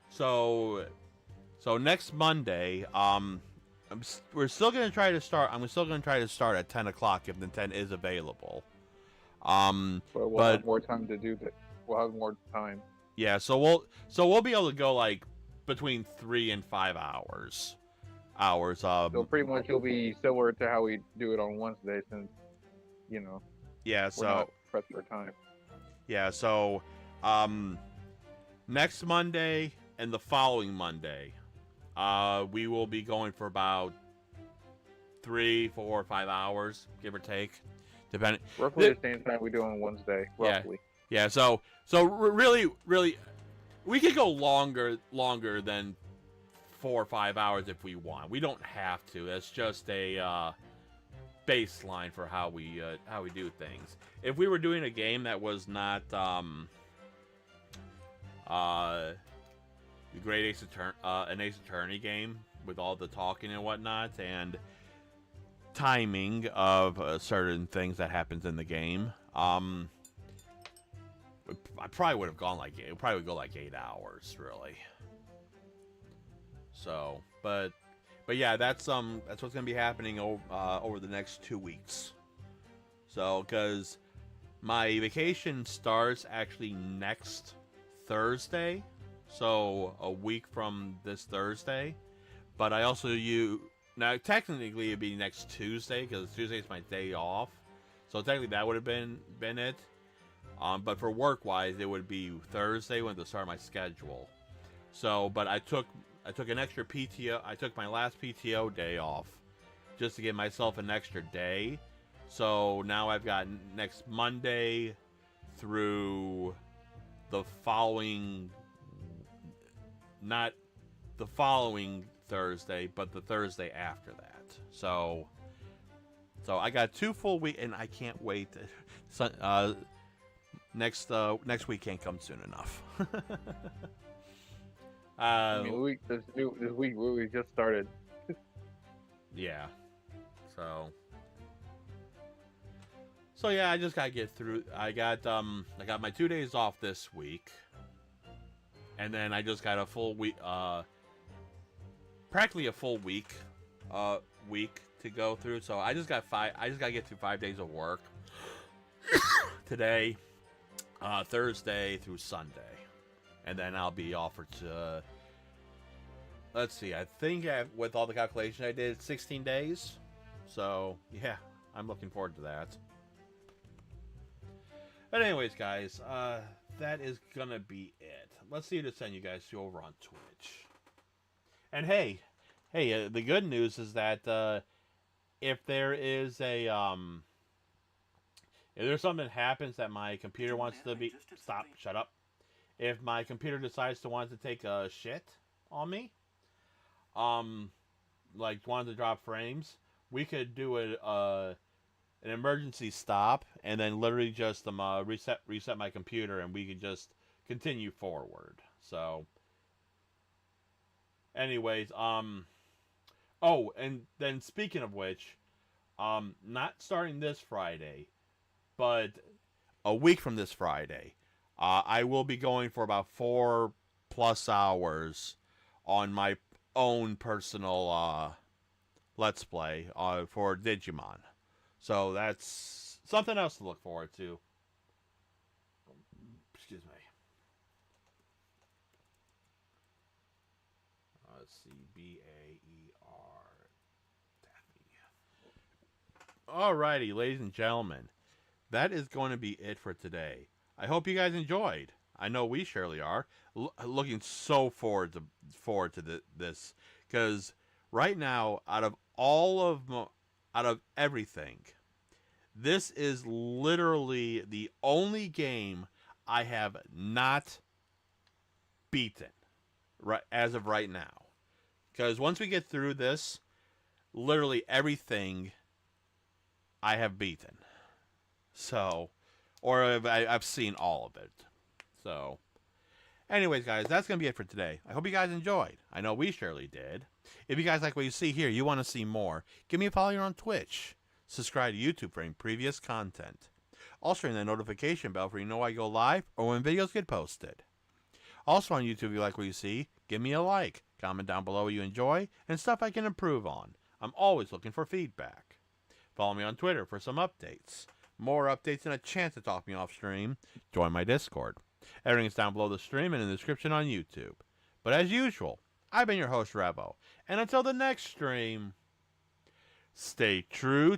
So next Monday, we're still gonna try to start. I'm still gonna try to start at 10 o'clock if the 10 is available. But we'll have more time to do that. We'll have more time. Yeah, so we'll be able to go like between 3 and 5 hours. So pretty much it'll be similar to how we do it on Wednesday, since yeah. we're So not pressed for time. yeah. So next Monday and the following Monday, we will be going for about 3, 4, 5 hours, give or take, depending. Roughly the same time we do on Wednesday. Roughly. Yeah. So really, we could go longer than 4 or 5 hours if we want. We don't have to. That's just a baseline for how we do things. If we were doing a game that was not the Great an Ace Attorney game with all the talking and whatnot and timing of certain things that happens in the game, I probably would have gone like it probably would go like 8 hours really. So, but yeah, that's what's gonna be happening over the next 2 weeks. So, because my vacation starts actually next Thursday, so a week from this Thursday. But I also now technically it'd be next Tuesday because Tuesday is my day off. So technically that would have been it. But for work wise, it would be Thursday when to start my schedule. So, but I took an extra PTO. I took my last PTO day off just to give myself an extra day. So now I've got next Monday through the following, not the following Thursday, but the Thursday after that. So I got 2 full weeks, and I can't wait. Next week can't come soon enough. This week we just started. Yeah. So yeah, I just gotta get through. I got my 2 days off this week, and then I just got a full week, practically a full week to go through. So I just gotta get through 5 days of work today, Thursday through Sunday, and then I'll be offered to. Let's see. I think with all the calculations I did, 16 days. So yeah, I'm looking forward to that. But anyways, guys, that is gonna be it. Let's see to send you guys to over on Twitch. And hey, the good news is that if there is a if there's something that happens that my computer wants to be shut up. If my computer decides to want to take a shit on me, like wanted to drop frames, we could do an emergency stop and then literally just reset my computer and we could just continue forward. So anyways, oh, and then speaking of which, not starting this Friday, but a week from this Friday, I will be going for about 4+ hours on my own personal Let's Play for Digimon. So that's something else to look forward to. Excuse me. Let's see. B-A-E-R. Alrighty, ladies and gentlemen. That is going to be it for today. I hope you guys enjoyed. I know we surely are. Looking so forward to this. Because right now, out of everything, this is literally the only game I have not beaten as of right now. Because once we get through this, literally everything I have beaten. So, or I've seen all of it. So, anyways, guys, that's going to be it for today. I hope you guys enjoyed. I know we surely did. If you guys like what you see here, you want to see more, give me a follow here on Twitch. Subscribe to YouTube for any previous content. Also, ring the notification bell for you know when I go live or when videos get posted. Also on YouTube, if you like what you see, give me a like. Comment down below what you enjoy and stuff I can improve on. I'm always looking for feedback. Follow me on Twitter for some updates. More updates and a chance to talk me off stream. Join my Discord. Everything is down below the stream and in the description on YouTube. But as usual, I've been your host, Revo. And until the next stream, stay true